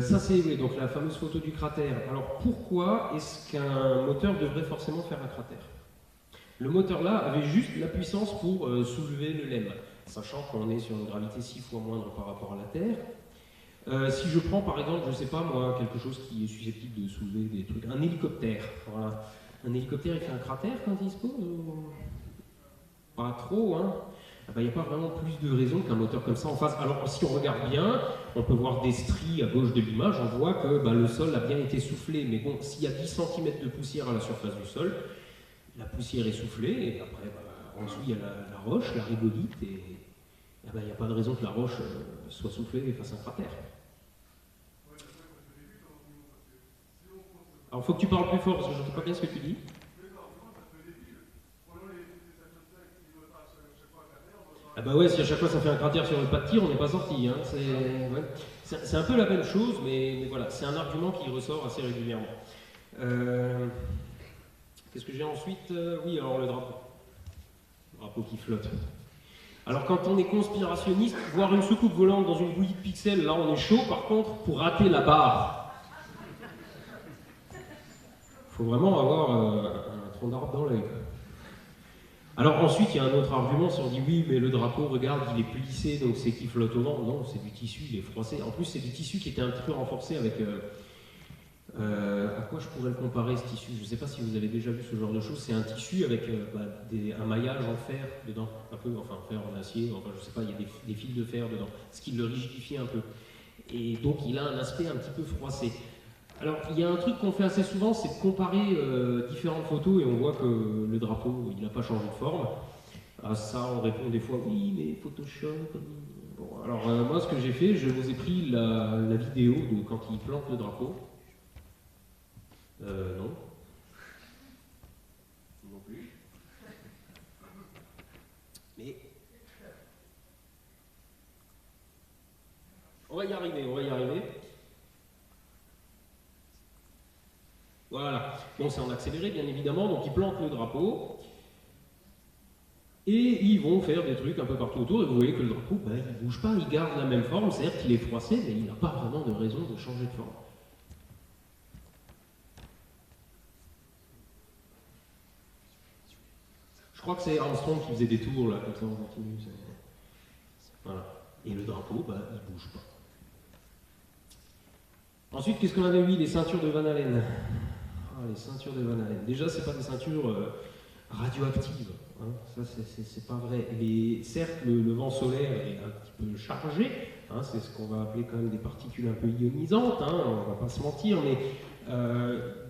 Ça c'est oui, donc la fameuse photo du cratère. Alors pourquoi est-ce qu'un moteur devrait forcément faire un cratère? Le moteur là avait juste la puissance pour soulever le LEM, sachant qu'on est sur une gravité 6 fois moindre par rapport à la Terre. Si je prends par exemple, je sais pas moi, quelque chose qui est susceptible de soulever des trucs, un hélicoptère, voilà. Un hélicoptère il fait un cratère quand il se pose Pas trop, hein. Il n'y a pas vraiment plus de raison qu'un moteur comme ça en face. Alors si on regarde bien, on peut voir des stries à gauche de l'image, on voit que le sol a bien été soufflé, mais bon, s'il y a 10 cm de poussière à la surface du sol, la poussière est soufflée, et après, en dessous, il y a la roche, la régolithe, et il n'y a pas de raison que la roche soit soufflée et fasse un cratère. Alors, il faut que tu parles plus fort, parce que je n'entends pas bien ce que tu dis. Ah bah ouais, si à chaque fois ça fait un cratère sur le pas de tir, on n'est pas sorti. Hein. C'est un peu la même chose, mais voilà, c'est un argument qui ressort assez régulièrement. Qu'est-ce que j'ai ensuite? Oui, alors le drapeau. Le drapeau qui flotte. Alors quand on est conspirationniste, voir une soucoupe volante dans une bouillie de pixels, là on est chaud. Par contre, pour rater la barre, faut vraiment avoir un tronc d'arbre dans l'œil. Alors ensuite, il y a un autre argument, si on dit oui, mais le drapeau, regarde, il est plissé, donc c'est qu'il flotte au vent. Non, c'est du tissu, il est froissé. En plus, c'est du tissu qui était un petit peu renforcé avec... à quoi je pourrais le comparer, ce tissu? Je ne sais pas si vous avez déjà vu ce genre de choses. C'est un tissu avec un maillage en fer dedans, un peu, enfin en fer, en acier, enfin je ne sais pas, il y a des fils de fer dedans, ce qui le rigidifie un peu. Et donc, il a un aspect un petit peu froissé. Alors, il y a un truc qu'on fait assez souvent, c'est de comparer différentes photos et on voit que le drapeau, il n'a pas changé de forme. À ça, on répond des fois, oui, mais Photoshop... Bon, alors, moi, ce que j'ai fait, je vous ai pris la vidéo de quand il plante le drapeau. Non. Non plus. Mais... On va y arriver, on va y arriver. Voilà, bon c'est en accéléré bien évidemment, donc ils plantent le drapeau et ils vont faire des trucs un peu partout autour et vous voyez que le drapeau, il ne bouge pas, il garde la même forme, c'est-à-dire qu'il est froissé mais il n'a pas vraiment de raison de changer de forme. Je crois que c'est Armstrong qui faisait des tours là, comme ça on continue. Voilà, et le drapeau, il ne bouge pas. Ensuite, qu'est-ce qu'on avait mis? Les ceintures de Van Allen. Les ceintures de Van Allen. Déjà, c'est pas des ceintures radioactives. Hein. Ça, c'est pas vrai. Certes, le vent solaire est un petit peu chargé. Hein, c'est ce qu'on va appeler quand même des particules un peu ionisantes. Hein, on va pas se mentir, mais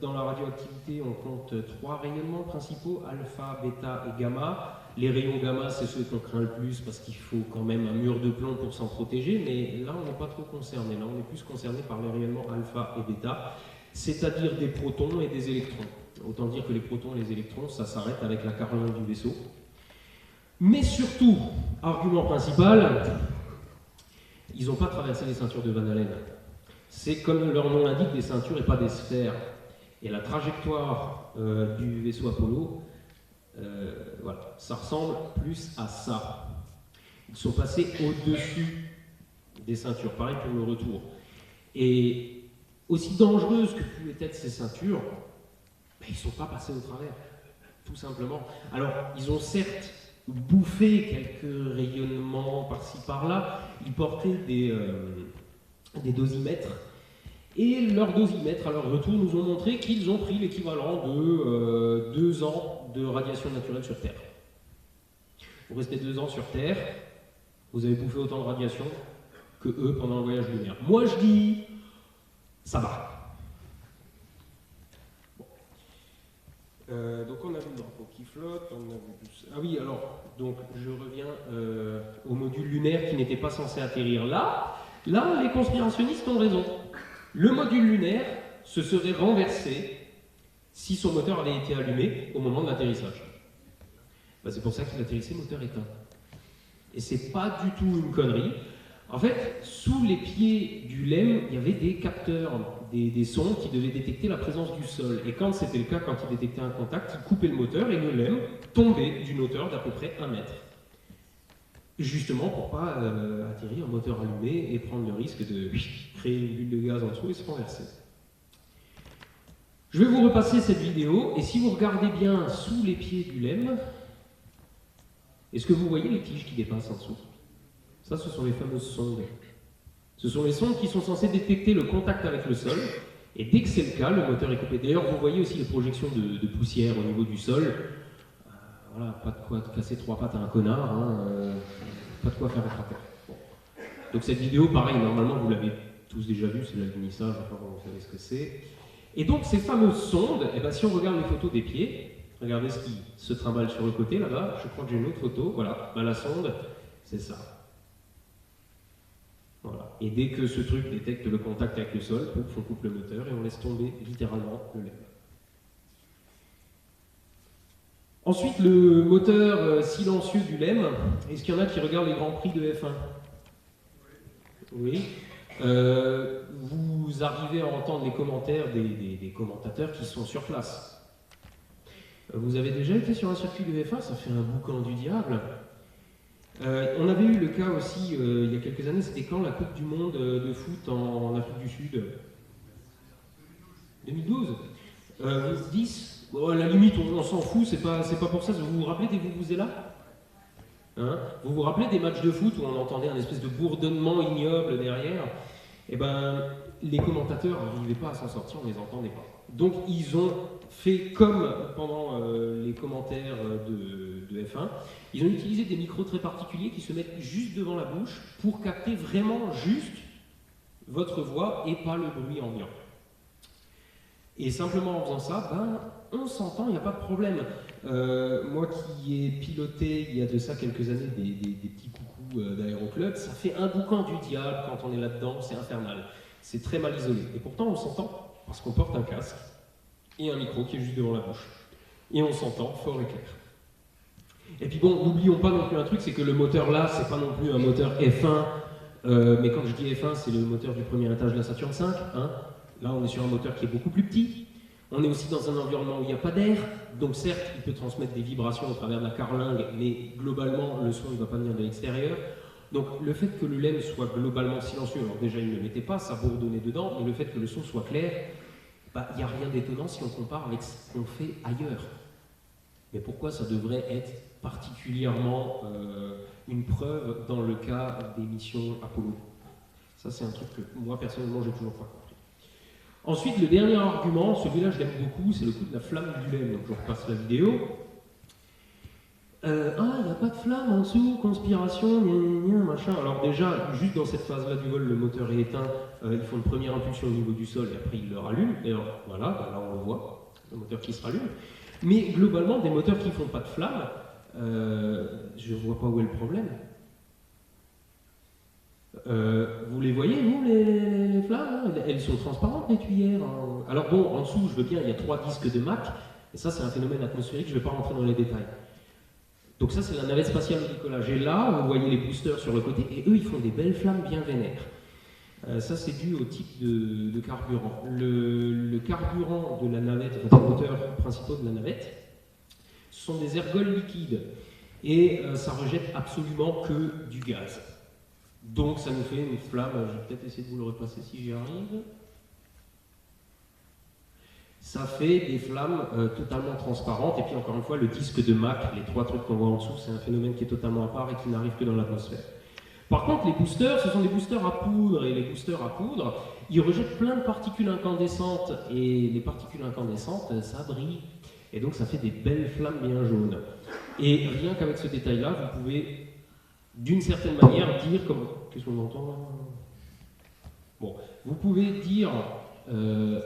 dans la radioactivité, on compte 3 rayonnements principaux, alpha, bêta et gamma. Les rayons gamma, c'est ceux qu'on craint le plus parce qu'il faut quand même un mur de plomb pour s'en protéger, mais là, on n'est pas trop concerné. Là, on est plus concerné par les rayonnements alpha et bêta, c'est-à-dire des protons et des électrons. Autant dire que les protons et les électrons, ça s'arrête avec la carlingue du vaisseau. Mais surtout, argument principal, ils n'ont pas traversé les ceintures de Van Allen. C'est comme leur nom l'indique, des ceintures et pas des sphères. Et la trajectoire du vaisseau Apollo, voilà, ça ressemble plus à ça. Ils sont passés au-dessus des ceintures, pareil pour le retour. Et aussi dangereuses que pouvaient être ces ceintures, ils ne sont pas passés au travers, tout simplement. Alors, ils ont certes bouffé quelques rayonnements par-ci par-là, ils portaient des dosimètres, et leurs dosimètres, à leur retour, nous ont montré qu'ils ont pris l'équivalent de 2 ans de radiation naturelle sur Terre. Vous restez 2 ans sur Terre, vous avez bouffé autant de radiation que eux pendant le voyage lunaire. Moi je dis, ça va. Donc on a vu le drapeau qui flotte, on a vu tout ça. Ah oui, alors, donc je reviens au module lunaire qui n'était pas censé atterrir là. Là, les conspirationnistes ont raison. Le module lunaire se serait renversé si son moteur avait été allumé au moment de l'atterrissage. C'est pour ça qu'il atterrissait moteur éteint. Et c'est pas du tout une connerie. En fait, sous les pieds du LEM, il y avait des capteurs, des sons qui devaient détecter la présence du sol. Et quand c'était le cas, quand il détectait un contact, il coupait le moteur et le LEM tombait d'une hauteur d'à peu près 1 mètre. Justement pour pas atterrir un moteur allumé et prendre le risque de créer une bulle de gaz en dessous et se renverser. Je vais vous repasser cette vidéo, et si vous regardez bien sous les pieds du LEM, est-ce que vous voyez les tiges qui dépassent en dessous? Ça, ce sont les fameuses sondes. Ce sont les sondes qui sont censées détecter le contact avec le sol, et dès que c'est le cas, le moteur est coupé. D'ailleurs, vous voyez aussi les projections de poussière au niveau du sol. Voilà, pas de quoi casser 3 pattes à un connard, hein, pas de quoi faire un cratère. Bon. Donc cette vidéo, pareil, normalement vous l'avez tous déjà vue, c'est l'alunissage, enfin bon, vous savez ce que c'est. Et donc ces fameuses sondes, eh ben, si on regarde les photos des pieds, regardez ce qui se trimballe sur le côté là-bas, je crois que j'ai une autre photo, voilà, ben, la sonde, c'est ça. Voilà. Et dès que ce truc détecte le contact avec le sol, on coupe le moteur et on laisse tomber littéralement le LEM. Ensuite, le moteur silencieux du LEM. Est-ce qu'il y en a qui regardent les Grands Prix de F1? Oui. Vous arrivez à entendre les commentaires des commentateurs qui sont sur place. Vous avez déjà été sur un circuit de F1? Ça fait un boucan du diable. On avait eu le cas aussi, il y a quelques années, c'était quand la Coupe du Monde de foot en Afrique du Sud? 2012. 10. Bon, à la limite, on s'en fout, c'est pas pour ça. Vous vous rappelez des vuvuzelas, hein? Vous vous rappelez des matchs de foot où on entendait un espèce de bourdonnement ignoble derrière? Eh ben, les commentateurs n'arrivaient pas à s'en sortir, on les entendait pas. Donc ils ont fait comme pendant les commentaires de F1, ils ont utilisé des micros très particuliers qui se mettent juste devant la bouche pour capter vraiment juste votre voix et pas le bruit ambiant. Et simplement en faisant ça, ben, on s'entend, il n'y a pas de problème. Moi qui ai piloté il y a de ça quelques années des petits coucous d'aéroclub, ça fait un boucan du diable quand on est là-dedans, c'est infernal. C'est très mal isolé. Et pourtant on s'entend parce qu'on porte un casque et un micro qui est juste devant la bouche. Et on s'entend fort et clair. Et puis bon, n'oublions pas non plus un truc, c'est que le moteur là, c'est pas non plus un moteur F1, mais quand je dis F1, c'est le moteur du premier étage de la Saturn V, hein. Là, on est sur un moteur qui est beaucoup plus petit. On est aussi dans un environnement où il n'y a pas d'air. Donc certes, il peut transmettre des vibrations au travers de la carlingue, mais globalement, le son ne va pas venir de l'extérieur. Donc le fait que le LEM soit globalement silencieux, alors déjà, il ne le mettait pas, ça bourdonnait dedans, mais le fait que le son soit clair, bah, il n'y a rien d'étonnant si on compare avec ce qu'on fait ailleurs. Mais pourquoi ça devrait être particulièrement une preuve dans le cas des missions Apollo? Ça, c'est un truc que moi, personnellement, j'ai toujours pas compris. Ensuite, le dernier argument, celui-là je l'aime beaucoup, c'est le coup de la flamme du LEM. Donc je repasse la vidéo. Il n'y a pas de flamme en dessous, conspiration, machin. Alors déjà, juste dans cette phase-là du vol, le moteur est éteint, ils font une première impulsion au niveau du sol et après ils le rallument. Et alors, voilà, bah là on le voit, le moteur qui se rallume. Mais globalement, des moteurs qui ne font pas de flamme, je ne vois pas où est le problème. Vous les voyez, vous, les flammes, hein? Elles sont transparentes, les tuyères. Hein. Alors bon, en dessous, je veux bien, il y a 3 disques de Mach, et ça, c'est un phénomène atmosphérique, je ne vais pas rentrer dans les détails. Donc ça, c'est la navette spatiale au décollage. Et là, vous voyez les boosters sur le côté, et eux, ils font des belles flammes bien vénères. Ça, c'est dû au type de carburant. Le carburant de la navette, enfin, des moteurs principaux de la navette, ce sont des ergols liquides, et ça rejette absolument que du gaz. Donc ça nous fait une flamme, je vais peut-être essayer de vous le repasser si j'y arrive. Ça fait des flammes totalement transparentes, et puis encore une fois, le disque de Mach, les 3 trucs qu'on voit en dessous, c'est un phénomène qui est totalement à part et qui n'arrive que dans l'atmosphère. Par contre, les boosters, ce sont des boosters à poudre, et les boosters à poudre, ils rejettent plein de particules incandescentes, et les particules incandescentes, ça brille, et donc ça fait des belles flammes bien jaunes. Et rien qu'avec ce détail-là, vous pouvez d'une certaine manière dire, comme... Qu'est-ce qu'on entend là? Bon, vous pouvez dire,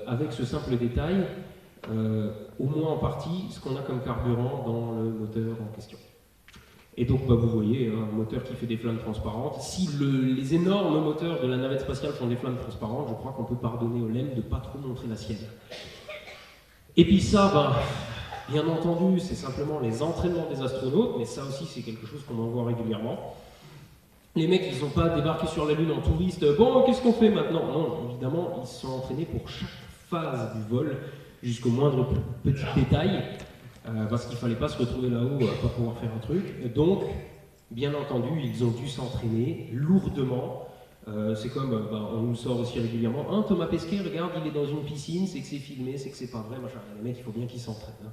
avec ce simple détail, au moins en partie, ce qu'on a comme carburant dans le moteur en question. Et donc, bah, vous voyez, un moteur qui fait des flammes transparentes. Si les énormes moteurs de la navette spatiale font des flammes transparentes, je crois qu'on peut pardonner au LEM de ne pas trop montrer la sienne. Et puis ça, bah, bien entendu, c'est simplement les entraînements des astronautes, mais ça aussi, c'est quelque chose qu'on en voit régulièrement. Les mecs, ils n'ont pas débarqué sur la Lune en touriste. Bon, qu'est-ce qu'on fait maintenant? Non, évidemment, ils se sont entraînés pour chaque phase du vol, jusqu'au moindre petit détail, parce qu'il ne fallait pas se retrouver là-haut, pas pouvoir faire un truc. Donc, bien entendu, ils ont dû s'entraîner lourdement. C'est comme, on nous sort aussi régulièrement, hein, Thomas Pesquet, regarde, il est dans une piscine, c'est que c'est filmé, c'est que c'est pas vrai, machin. Les mecs, il faut bien qu'ils s'entraînent. Hein.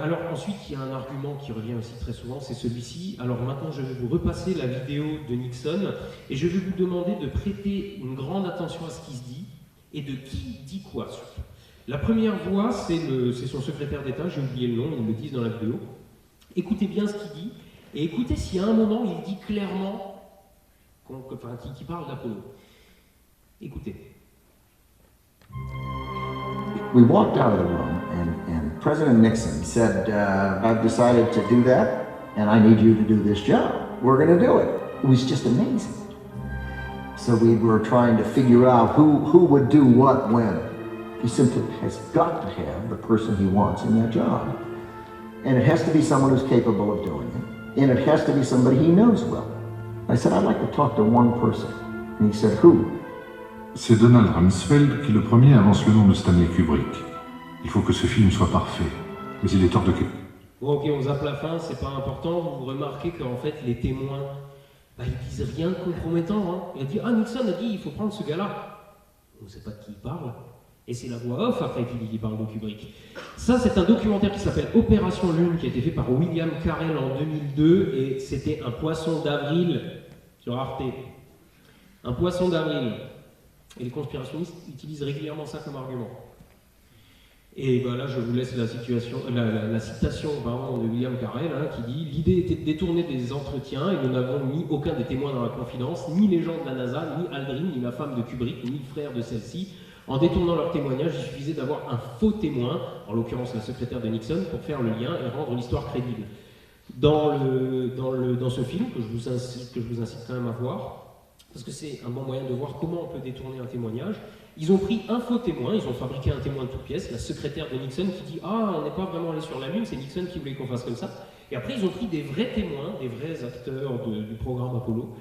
Alors ensuite, il y a un argument qui revient aussi très souvent, c'est celui-ci. Alors maintenant, je vais vous repasser la vidéo de Nixon et je vais vous demander de prêter une grande attention à ce qui se dit et de qui dit quoi surtout. La première voix, c'est son secrétaire d'État, j'ai oublié le nom, ils le disent dans la vidéo. Écoutez bien ce qu'il dit et écoutez si à un moment il dit clairement qu'il parle d'Apollo. Écoutez.
We walked out of the room, and President Nixon said, I've decided to do that, and I need you to do this job. We're going to do it. It was just amazing. So we were trying to figure out who would do what when. He simply has got to have the person he wants in that job. And it has to be someone who's capable of doing it. And it has to be somebody he knows well. I said, I'd like to talk to one person. And he said, who?
C'est Donald Rumsfeld qui, le premier, avance le nom de Stanley Kubrick. Il faut que ce film soit parfait, mais il est hors de question.
Bon, ok, on zappe la fin, c'est pas important. Vous remarquez qu'en fait, les témoins, ils disent rien de compromettant. Hein. Il a dit, Nixon a dit, il faut prendre ce gars-là. On ne sait pas de qui il parle. Et c'est la voix off après qui parle de Kubrick. Ça, c'est un documentaire qui s'appelle Opération Lune, qui a été fait par William Carell en 2002, et c'était un poisson d'avril sur Arte. Un poisson d'avril. Et les conspirationnistes utilisent régulièrement ça comme argument. Et là, je vous laisse la citation de William Carell, qui dit « L'idée était de détourner des entretiens et nous n'avons mis aucun des témoins dans la confidence, ni les gens de la NASA, ni Aldrin, ni la femme de Kubrick, ni le frère de celle-ci. En détournant leur témoignage, il suffisait d'avoir un faux témoin, en l'occurrence la secrétaire de Nixon, pour faire le lien et rendre l'histoire crédible. » Dans ce film, que je vous incite quand même à voir, parce que c'est un bon moyen de voir comment on peut détourner un témoignage. Ils ont pris un faux témoin, ils ont fabriqué un témoin de toutes pièces, la secrétaire de Nixon qui dit « Ah, on n'est pas vraiment allé sur la Lune, c'est Nixon qui voulait qu'on fasse comme ça. » Et après, ils ont pris des vrais témoins, des vrais acteurs du programme Apollo,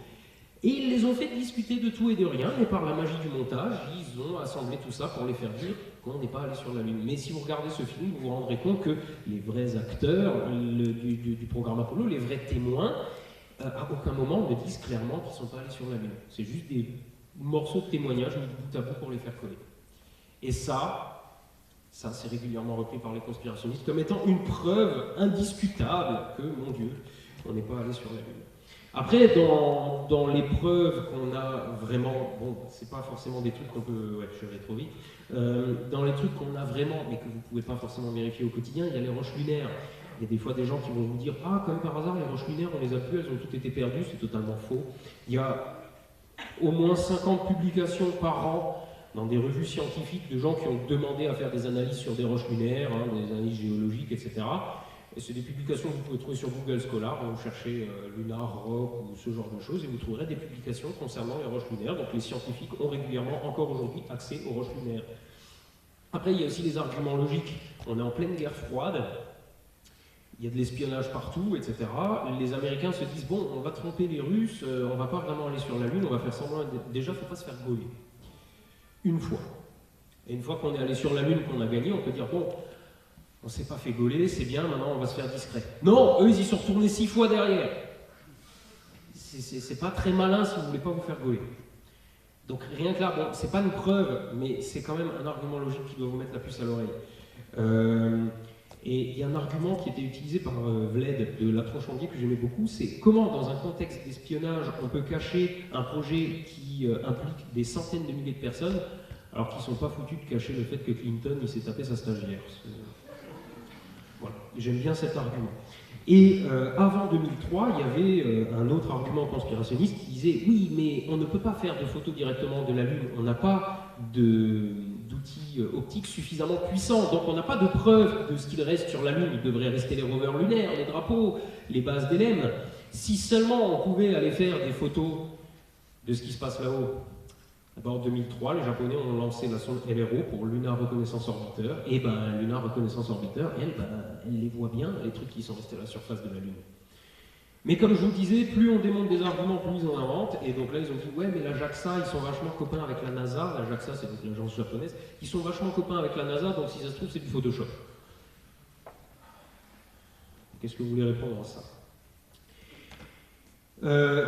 et ils les ont fait discuter de tout et de rien, et par la magie du montage, ils ont assemblé tout ça pour les faire dire qu'on n'est pas allé sur la Lune. Mais si vous regardez ce film, vous vous rendrez compte que les vrais acteurs du programme Apollo, les vrais témoins, à aucun moment ne disent clairement qu'ils ne sont pas allés sur la Lune. C'est juste des morceaux de témoignages mis bout à bout pour les faire coller. Et ça c'est régulièrement repris par les conspirationnistes comme étant une preuve indiscutable que, mon Dieu, on n'est pas allé sur la Lune. Après, dans les preuves qu'on a vraiment, bon, c'est pas forcément des trucs qu'on peut, ouais, je vais trop vite, dans les trucs qu'on a vraiment, mais que vous ne pouvez pas forcément vérifier au quotidien, il y a les roches lunaires. Il y a des fois des gens qui vont vous dire « Ah, comme par hasard, les roches lunaires, on les a plus, elles ont toutes été perdues. » C'est totalement faux. Il y a au moins 50 publications par an dans des revues scientifiques de gens qui ont demandé à faire des analyses sur des roches lunaires, des analyses géologiques, etc. Et c'est des publications que vous pouvez trouver sur Google Scholar. Vous cherchez Lunar Rock ou ce genre de choses et vous trouverez des publications concernant les roches lunaires. Donc les scientifiques ont régulièrement, encore aujourd'hui, accès aux roches lunaires. Après, il y a aussi les arguments logiques. On est en pleine guerre froide. Il y a de l'espionnage partout, etc. Les Américains se disent, bon, on va tromper les Russes, on va pas vraiment aller sur la Lune, on va faire semblant. Déjà, il ne faut pas se faire gauler. Une fois. Et une fois qu'on est allé sur la Lune, qu'on a gagné, on peut dire, bon, on s'est pas fait gauler, c'est bien, maintenant on va se faire discret. Non, eux, ils y sont retournés 6 fois derrière. C'est pas très malin si vous voulez pas vous faire gauler. Donc rien que là, bon, c'est pas une preuve, mais c'est quand même un argument logique qui doit vous mettre la puce à l'oreille. Et il y a un argument qui était utilisé par Vled de La Tronche-Anguille que j'aimais beaucoup, c'est comment dans un contexte d'espionnage on peut cacher un projet qui implique des centaines de milliers de personnes alors qu'ils ne sont pas foutus de cacher le fait que Clinton il s'est tapé sa stagiaire. Voilà, j'aime bien cet argument. Et avant 2003, il y avait un autre argument conspirationniste qui disait « Oui, mais on ne peut pas faire de photos directement de la Lune, on n'a pas d'outils optiques suffisamment puissants, donc on n'a pas de preuve de ce qu'il reste sur la Lune. Il devrait rester les rovers lunaires, les drapeaux, les bases d'Hélène. Si seulement on pouvait aller faire des photos de ce qui se passe là-haut. » D'abord, en 2003, les Japonais ont lancé la sonde LRO pour Lunar Reconnaissance Orbiter. Et Lunar Reconnaissance Orbiter, elle les voit bien, les trucs qui sont restés à la surface de la Lune. Mais comme je vous disais, plus on démonte des arguments, plus ils en inventent. Et donc là, ils ont dit, ouais, mais la JAXA, ils sont vachement copains avec la NASA. La JAXA, c'est donc l'agence japonaise. Ils sont vachement copains avec la NASA, donc si ça se trouve, c'est du Photoshop. Qu'est-ce que vous voulez répondre à ça?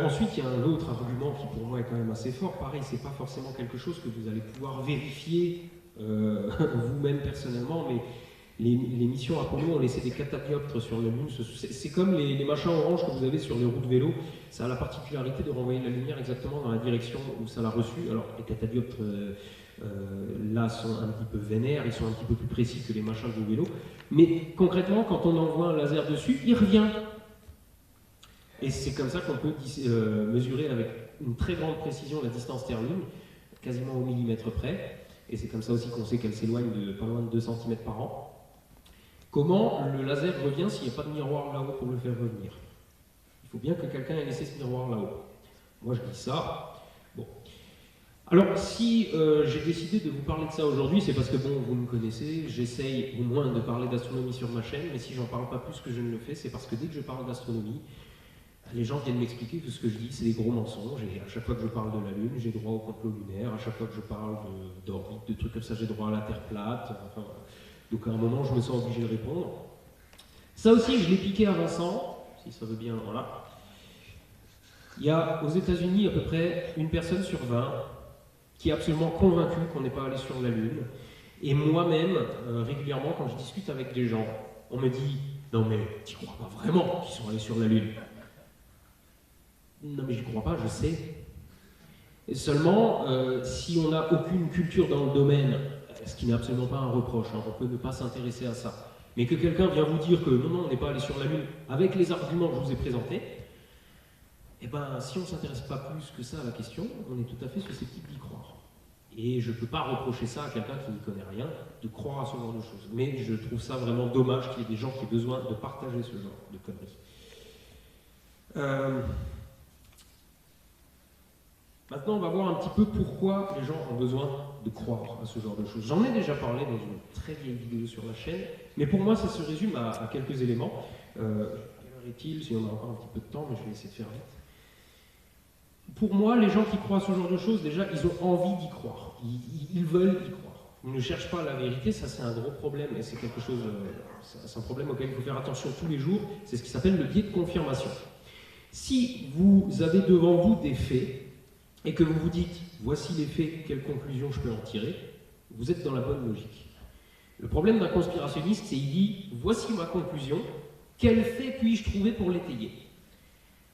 Ensuite, il y a un autre argument qui pour moi est quand même assez fort. Pareil, c'est pas forcément quelque chose que vous allez pouvoir vérifier vous-même personnellement, mais les missions Apollo ont laissé des catadioptres sur la Lune. C'est comme les machins oranges que vous avez sur les roues de vélo. Ça a la particularité de renvoyer la lumière exactement dans la direction où ça l'a reçue. Alors, les catadioptres là sont un petit peu vénères, ils sont un petit peu plus précis que les machins de vélo. Mais concrètement, quand on envoie un laser dessus, il revient. Et c'est comme ça qu'on peut mesurer avec une très grande précision la distance Terre-Lune, quasiment au millimètre près. Et c'est comme ça aussi qu'on sait qu'elle s'éloigne de pas loin de 2 cm par an. Comment le laser revient s'il n'y a pas de miroir là-haut pour le faire revenir? Il faut bien que quelqu'un ait laissé ce miroir là-haut. Moi je dis ça. Bon. Alors si j'ai décidé de vous parler de ça aujourd'hui, c'est parce que bon, vous me connaissez, j'essaye au moins de parler d'astronomie sur ma chaîne, mais si j'en parle pas plus que je ne le fais, c'est parce que dès que je parle d'astronomie, les gens viennent m'expliquer que ce que je dis, c'est des gros mensonges, et à chaque fois que je parle de la Lune, j'ai droit au complot lunaire, à chaque fois que je parle d'orbite, de trucs comme ça, j'ai droit à la Terre plate, enfin, donc à un moment, je me sens obligé de répondre. Ça aussi, je l'ai piqué à Vincent, si ça veut bien, voilà. Il y a aux États-Unis à peu près une personne sur 20 qui est absolument convaincue qu'on n'est pas allé sur la Lune, et moi-même, régulièrement, quand je discute avec des gens, on me dit « Non mais, tu crois pas vraiment qu'ils sont allés sur la Lune ?» Non mais je crois pas, je sais. Et seulement, si on n'a aucune culture dans le domaine, ce qui n'est absolument pas un reproche, hein, on peut ne pas s'intéresser à ça, mais que quelqu'un vient vous dire que non, on n'est pas allé sur la Lune avec les arguments que je vous ai présentés, eh ben, si on ne s'intéresse pas plus que ça à la question, on est tout à fait susceptible d'y croire. Et je ne peux pas reprocher ça à quelqu'un qui n'y connaît rien, de croire à ce genre de choses. Mais je trouve ça vraiment dommage qu'il y ait des gens qui aient besoin de partager ce genre de conneries. Maintenant, on va voir un petit peu pourquoi les gens ont besoin de croire à ce genre de choses. J'en ai déjà parlé dans une très vieille vidéo sur la chaîne, mais pour moi, ça se résume à quelques éléments. Quelle heure est-il? Si on a encore un petit peu de temps, mais je vais essayer de faire vite. Pour moi, les gens qui croient à ce genre de choses, déjà, ils ont envie d'y croire. Ils veulent y croire. Ils ne cherchent pas la vérité, ça c'est un gros problème, et c'est quelque chose, c'est un problème auquel il faut faire attention tous les jours, c'est ce qui s'appelle le biais de confirmation. Si vous avez devant vous des faits, et que vous vous dites, voici les faits, quelle conclusion je peux en tirer, vous êtes dans la bonne logique. Le problème d'un conspirationniste, c'est qu'il dit, voici ma conclusion, quels faits puis-je trouver pour l'étayer?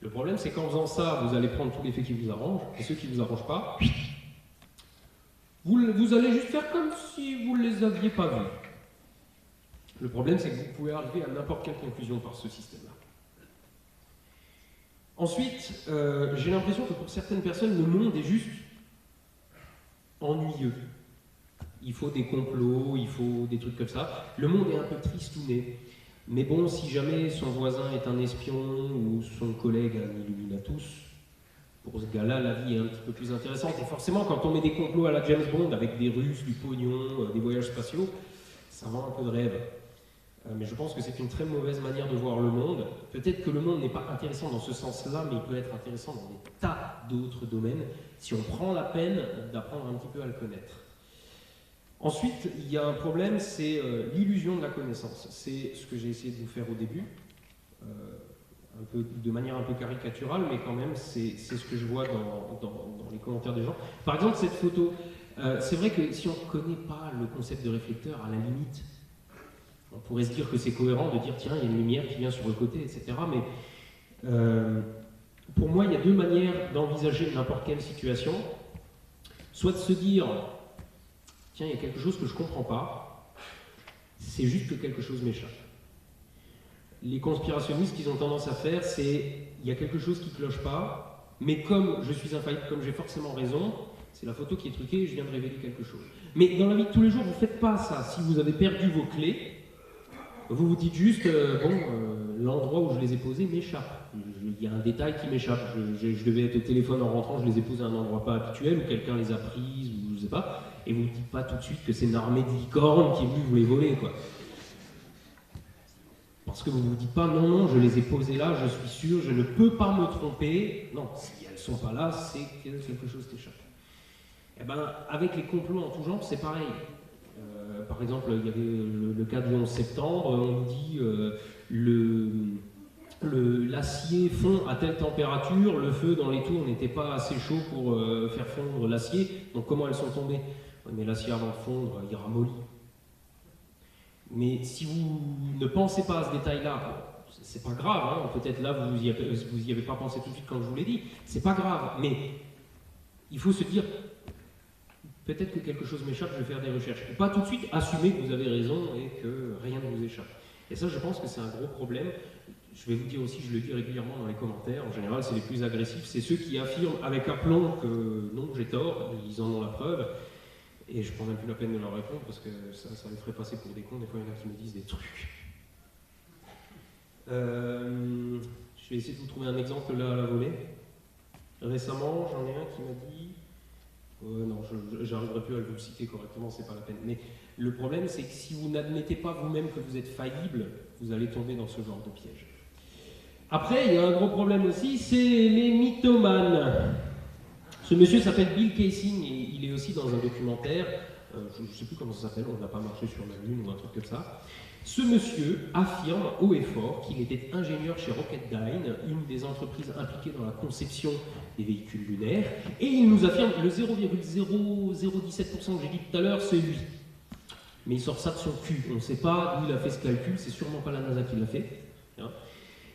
Le problème, c'est qu'en faisant ça, vous allez prendre tous les faits qui vous arrangent, et ceux qui ne vous arrangent pas, vous allez juste faire comme si vous ne les aviez pas vus. Le problème, c'est que vous pouvez arriver à n'importe quelle conclusion par ce système-là. Ensuite, j'ai l'impression que pour certaines personnes, le monde est juste ennuyeux. Il faut des complots, il faut des trucs comme ça. Le monde est un peu tristouné. Mais bon, si jamais son voisin est un espion ou son collègue un Illuminatus, pour ce gars-là, la vie est un petit peu plus intéressante. Et forcément, quand on met des complots à la James Bond avec des Russes, du pognon, des voyages spatiaux, ça vend un peu de rêve. Mais je pense que c'est une très mauvaise manière de voir le monde. Peut-être que le monde n'est pas intéressant dans ce sens-là, mais il peut être intéressant dans des tas d'autres domaines, si on prend la peine d'apprendre un petit peu à le connaître. Ensuite, il y a un problème, c'est l'illusion de la connaissance. C'est ce que j'ai essayé de vous faire au début, de manière un peu caricaturale, mais quand même, c'est ce que je vois dans les commentaires des gens. Par exemple, cette photo, c'est vrai que si on ne connaît pas le concept de réflecteur, à la limite, on pourrait se dire que c'est cohérent de dire tiens, il y a une lumière qui vient sur le côté, etc. Mais pour moi, il y a deux manières d'envisager n'importe quelle situation. Soit de se dire tiens, il y a quelque chose que je ne comprends pas, c'est juste que quelque chose m'échappe. Les conspirationnistes, ce qu'ils ont tendance à faire, c'est il y a quelque chose qui ne cloche pas, mais comme je suis infaillible, comme j'ai forcément raison, c'est la photo qui est truquée et je viens de révéler quelque chose. Mais dans la vie de tous les jours, vous ne faites pas ça. Si vous avez perdu vos clés, vous vous dites juste, l'endroit où je les ai posées m'échappe. Il y a un détail qui m'échappe. Je devais être au téléphone en rentrant, je les ai posées à un endroit pas habituel, ou quelqu'un les a prises, ou je ne sais pas, et vous ne dites pas tout de suite que c'est une armée de licornes qui est venue vous les voler, quoi. Parce que vous ne vous dites pas, non, non, je les ai posées là, je suis sûr, je ne peux pas me tromper. Non, si elles ne sont pas là, c'est que quelque chose t'échappe. Eh ben, avec les complots en tout genre, c'est pareil. Par exemple, il y avait le cas du 11 septembre, on dit l'acier fond à telle température, le feu dans les tours n'était pas assez chaud pour faire fondre l'acier, donc comment elles sont tombées? Mais l'acier avant de fondre, il ramollit. Mais si vous ne pensez pas à ce détail-là, c'est pas grave, hein, peut-être là vous y avez pas pensé tout de suite quand je vous l'ai dit, c'est pas grave, mais il faut se dire, peut-être que quelque chose m'échappe, je vais faire des recherches. Et pas tout de suite assumer que vous avez raison et que rien ne vous échappe. Et ça, je pense que c'est un gros problème. Je vais vous dire aussi, je le dis régulièrement dans les commentaires, en général, c'est les plus agressifs, c'est ceux qui affirment avec aplomb que non, j'ai tort, ils en ont la preuve. Et je prends même plus la peine de leur répondre parce que ça les ferait passer pour des cons. Des fois, il y en a qui me disent des trucs. Je vais essayer de vous trouver un exemple là à la volée. Récemment, j'en ai un qui m'a dit... non, j'arriverai plus à vous le citer correctement, c'est pas la peine. Mais le problème, c'est que si vous n'admettez pas vous-même que vous êtes faillible, vous allez tomber dans ce genre de piège. Après, il y a un gros problème aussi, c'est les mythomanes. Ce monsieur s'appelle Bill Kaysing et il est aussi dans un documentaire, je ne sais plus comment ça s'appelle, on n'a pas marché sur la Lune ou un truc comme ça. Ce monsieur affirme haut et fort qu'il était ingénieur chez Rocketdyne, une des entreprises impliquées dans la conception des véhicules lunaires, et il nous affirme le 0,0017% que j'ai dit tout à l'heure, c'est lui. Mais il sort ça de son cul, on ne sait pas d'où il a fait ce calcul, c'est sûrement pas la NASA qui l'a fait. Hein.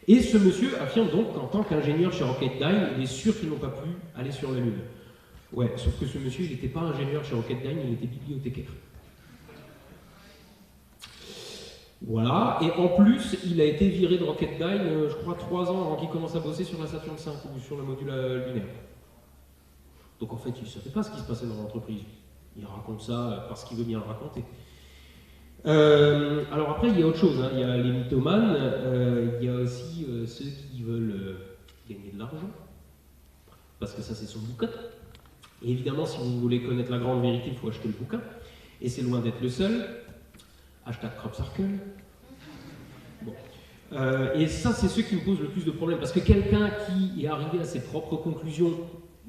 Et ce monsieur affirme donc qu'en tant qu'ingénieur chez Rocketdyne, il est sûr qu'ils n'ont pas pu aller sur la Lune. Ouais, sauf que ce monsieur, il n'était pas ingénieur chez Rocketdyne, il était bibliothécaire. Voilà, et en plus, il a été viré de Rocketdyne, je crois, 3 ans avant qu'il commence à bosser sur la Saturn V ou sur le module lunaire. Donc en fait, il ne savait pas ce qui se passait dans l'entreprise. Il raconte ça parce qu'il veut bien le raconter. Alors après, il y a autre chose, hein. Il y a les mythomanes, il y a aussi ceux qui veulent gagner de l'argent, parce que ça c'est son bouquin. Et évidemment, si vous voulez connaître la grande vérité, il faut acheter le bouquin, et c'est loin d'être le seul. Crop Circle. Bon. Et ça, c'est ceux qui me posent le plus de problèmes, parce que quelqu'un qui est arrivé à ses propres conclusions,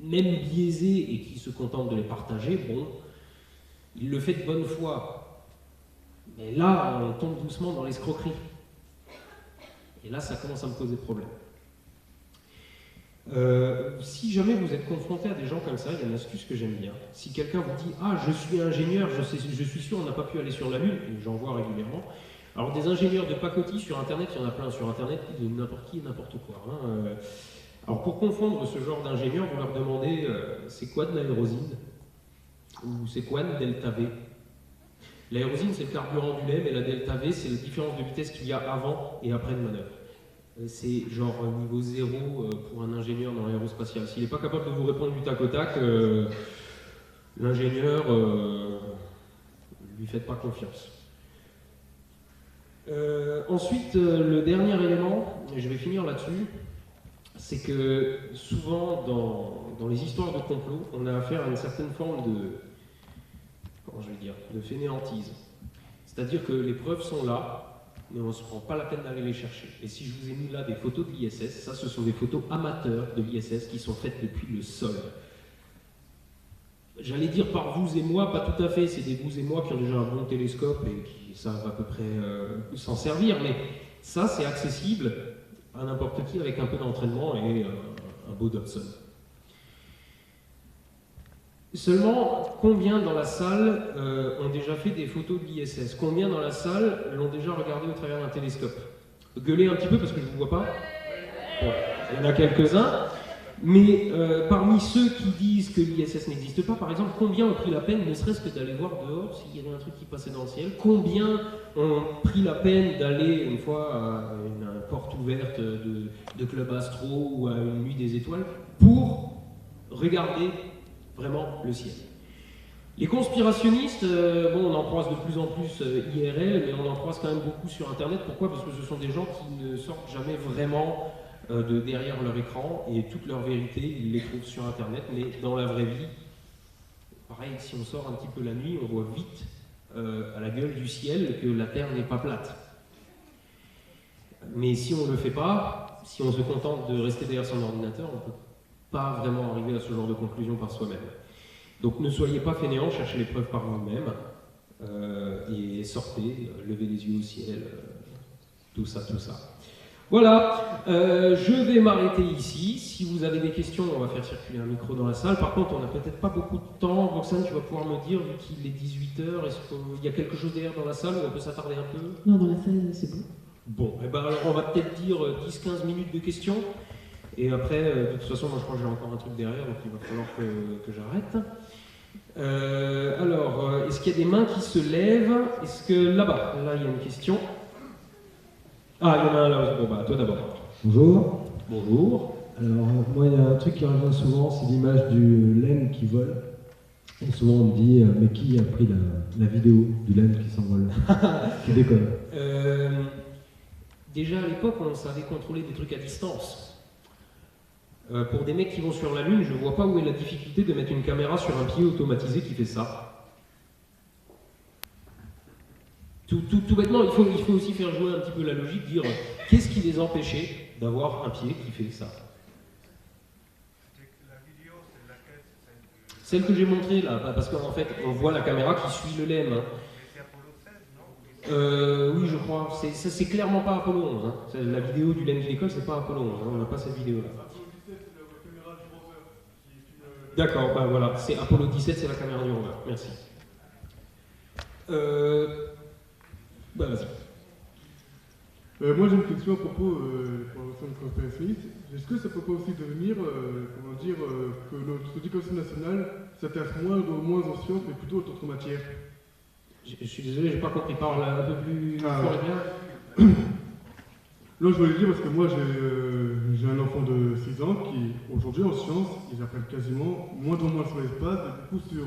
même biaisées, et qui se contente de les partager, bon, il le fait de bonne foi. Mais là, on tombe doucement dans l'escroquerie. Et là, ça commence à me poser problème. Si jamais vous êtes confronté à des gens comme ça, il y a une astuce que j'aime bien. Si quelqu'un vous dit « Ah, je suis ingénieur, je suis sûr, on n'a pas pu aller sur la Lune », et j'en vois régulièrement. Alors, des ingénieurs de pacotille sur Internet, il y en a plein sur Internet, de n'importe qui et n'importe quoi. Hein. Alors, pour confondre ce genre d'ingénieurs, vous leur demandez c'est quoi de l'aérosine ? Ou c'est quoi de delta V ? L'aérosine, c'est le carburant du lait, mais la delta V, c'est la différence de vitesse qu'il y a avant et après une manœuvre. C'est genre niveau 0 pour un ingénieur dans l'aérospatial. S'il n'est pas capable de vous répondre du tac au tac, l'ingénieur, lui faites pas confiance. Ensuite, le dernier élément, et je vais finir là-dessus, c'est que souvent dans les histoires de complot, on a affaire à une certaine forme de fainéantise. C'est-à-dire que les preuves sont là, mais on ne se prend pas la peine d'aller les chercher. Et si je vous ai mis là des photos de l'ISS, ça ce sont des photos amateurs de l'ISS qui sont faites depuis le sol. J'allais dire par vous et moi, pas tout à fait, c'est des vous et moi qui ont déjà un bon télescope et qui savent à peu près s'en servir, mais ça c'est accessible à n'importe qui avec un peu d'entraînement et un beau Dobson. Seulement, combien dans la salle ont déjà fait des photos de l'ISS? Combien dans la salle l'ont déjà regardé au travers d'un télescope? Gueulez un petit peu parce que je ne vous vois pas. Bon, il y en a quelques-uns. Mais parmi ceux qui disent que l'ISS n'existe pas, par exemple, combien ont pris la peine, ne serait-ce que d'aller voir dehors s'il y avait un truc qui passait dans le ciel? Combien ont pris la peine d'aller une fois à une porte ouverte de Club Astro ou à une nuit des étoiles pour regarder vraiment le ciel? Les conspirationnistes, on en croise de plus en plus IRL, mais on en croise quand même beaucoup sur Internet. Pourquoi? Parce que ce sont des gens qui ne sortent jamais vraiment de derrière leur écran, et toutes leurs vérités, ils les trouvent sur Internet, mais dans la vraie vie, pareil, si on sort un petit peu la nuit, on voit vite à la gueule du ciel que la Terre n'est pas plate. Mais si on ne le fait pas, si on se contente de rester derrière son ordinateur, on ne peut pas vraiment arriver à ce genre de conclusion par soi-même. Donc ne soyez pas fainéants, cherchez les preuves par vous-même, et sortez, levez les yeux au ciel, tout ça, tout ça. Voilà, je vais m'arrêter ici. Si vous avez des questions, on va faire circuler un micro dans la salle. Par contre, on n'a peut-être pas beaucoup de temps. Roxane, tu vas pouvoir me dire, vu qu'il est 18h, est-ce qu'il y a quelque chose derrière dans la salle où on peut s'attarder un peu?
Non, dans la salle, c'est bon.
Bon, eh ben alors on va peut-être dire 10-15 minutes de questions. Et après, de toute façon, moi je crois que j'ai encore un truc derrière, donc il va falloir que j'arrête. Alors, est-ce qu'il y a des mains qui se lèvent? Est-ce que là-bas, là il y a une question. Ah, il y en a un là. Bon, bah, toi d'abord.
Bonjour.
Bonjour.
Alors, moi, il y a un truc qui revient souvent, c'est l'image du laine qui vole. Et souvent, on me dit, mais qui a pris la vidéo du laine qui s'envole, qui décolle?
Déjà à l'époque, on savait contrôler des trucs à distance. Pour des mecs qui vont sur la Lune, je vois pas où est la difficulté de mettre une caméra sur un pied automatisé qui fait ça. Tout bêtement, il faut aussi faire jouer un petit peu la logique, dire qu'est-ce qui les empêchait d'avoir un pied qui fait ça?
La vidéo, c'est laquelle?
Celle que j'ai montrée là, parce qu'en fait, on voit la caméra qui suit le LEM. Hein.
C'est Apollo 16, non?
Oui, je crois. C'est clairement pas Apollo 11. Hein. La vidéo du LEM qui décolle, c'est pas Apollo 11. Hein. On n'a pas cette vidéo-là. D'accord, bah voilà. C'est Apollo 17, c'est la caméra du rover. Merci. Bah vas-y.
Moi j'ai une question à propos pour la de Constance Smith. Est-ce que ça peut pas aussi devenir, que notre éducation nationale s'intéresse moins aux sciences, mais plutôt aux autres matières?
Je suis désolé, j'ai pas compris. Parle un peu plus fort et bien.
Là, je voulais dire parce que moi j'ai un enfant de 6 ans qui, aujourd'hui en sciences, ils apprennent quasiment moins en moins sur l'espace et beaucoup sur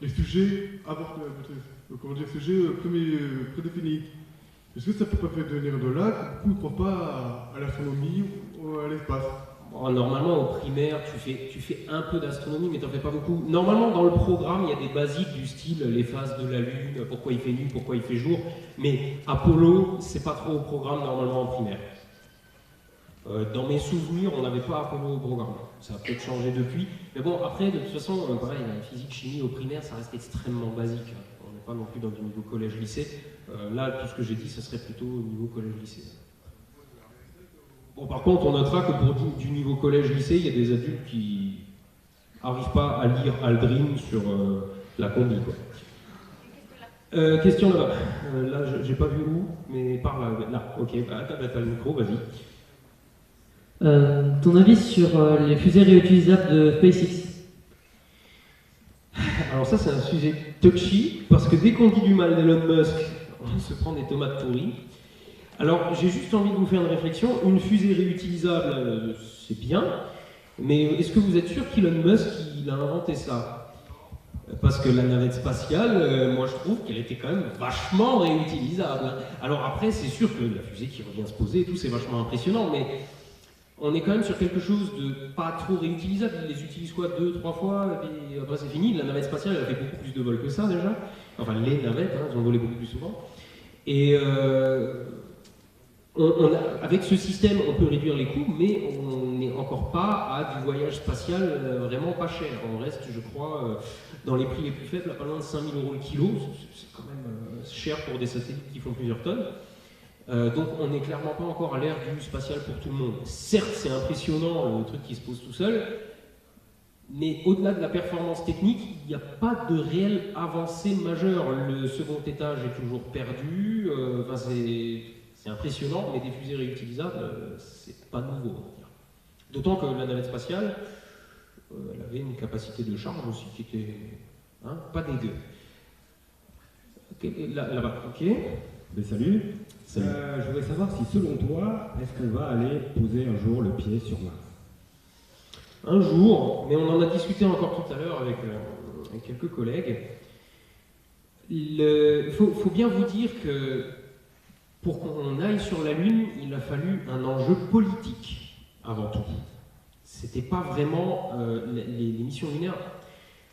les sujets sujets prédéfinis. Est-ce que ça peut pas venir de là que beaucoup ne croient pas à l'astronomie ou à l'espace?
Bon, normalement, au primaire, tu fais un peu d'astronomie, mais t'en fais pas beaucoup. Normalement, dans le programme, il y a des basiques du style les phases de la Lune, pourquoi il fait nuit, pourquoi il fait jour. Mais Apollo, c'est pas trop au programme normalement en primaire. Dans mes souvenirs, on n'avait pas Apollo au programme. Ça a peut-être changé depuis. Mais bon, après, de toute façon, pareil, la physique, chimie au primaire, ça reste extrêmement basique. On n'est pas non plus dans du niveau collège-lycée. Là, tout ce que j'ai dit, ça serait plutôt au niveau collège-lycée. Bon, par contre, on notera que pour du niveau collège-lycée, il y a des adultes qui n'arrivent pas à lire Aldrin sur la combi, quoi. Question là-bas. Là, j'ai pas vu où, mais par là. Là, ok. T'as le micro, vas-y.
Ton avis sur les fusées réutilisables de SpaceX?
Alors ça, c'est un sujet touchy, parce que dès qu'on dit du mal d'Elon Musk, on se prend des tomates pourries. Alors, j'ai juste envie de vous faire une réflexion. Une fusée réutilisable, c'est bien, mais est-ce que vous êtes sûr qu'Elon Musk, il a inventé ça? Parce que la navette spatiale, moi je trouve qu'elle était quand même vachement réutilisable. Alors après, c'est sûr que la fusée qui revient se poser et tout, c'est vachement impressionnant, mais on est quand même sur quelque chose de pas trop réutilisable. Ils les utilisent quoi, 2-3 fois, et puis après c'est fini. La navette spatiale, elle a fait beaucoup plus de vols que ça déjà. Enfin, les navettes, hein, elles ont volé beaucoup plus souvent. Et avec ce système, on peut réduire les coûts, mais on n'est encore pas à du voyage spatial vraiment pas cher. On reste, je crois, dans les prix les plus faibles, à pas loin de 5 000 € le kilo. C'est quand même cher pour des satellites qui font plusieurs tonnes. Donc on n'est clairement pas encore à l'ère du spatial pour tout le monde. Certes, c'est impressionnant, le truc qui se pose tout seul, mais au-delà de la performance technique, il n'y a pas de réelle avancée majeure. Le second étage est toujours perdu, c'est impressionnant, mais des fusées réutilisables, c'est pas nouveau, on va dire. D'autant que la navette spatiale, elle avait une capacité de charge aussi qui était pas dégueu. Okay, là-bas, ok.
Ben, salut. Je voudrais savoir si, selon toi, est-ce qu'on va aller poser un jour le pied sur Mars?
Un jour, mais on en a discuté encore tout à l'heure avec quelques collègues. Il faut bien vous dire que pour qu'on aille sur la Lune, il a fallu un enjeu politique avant tout. C'était pas vraiment les missions lunaires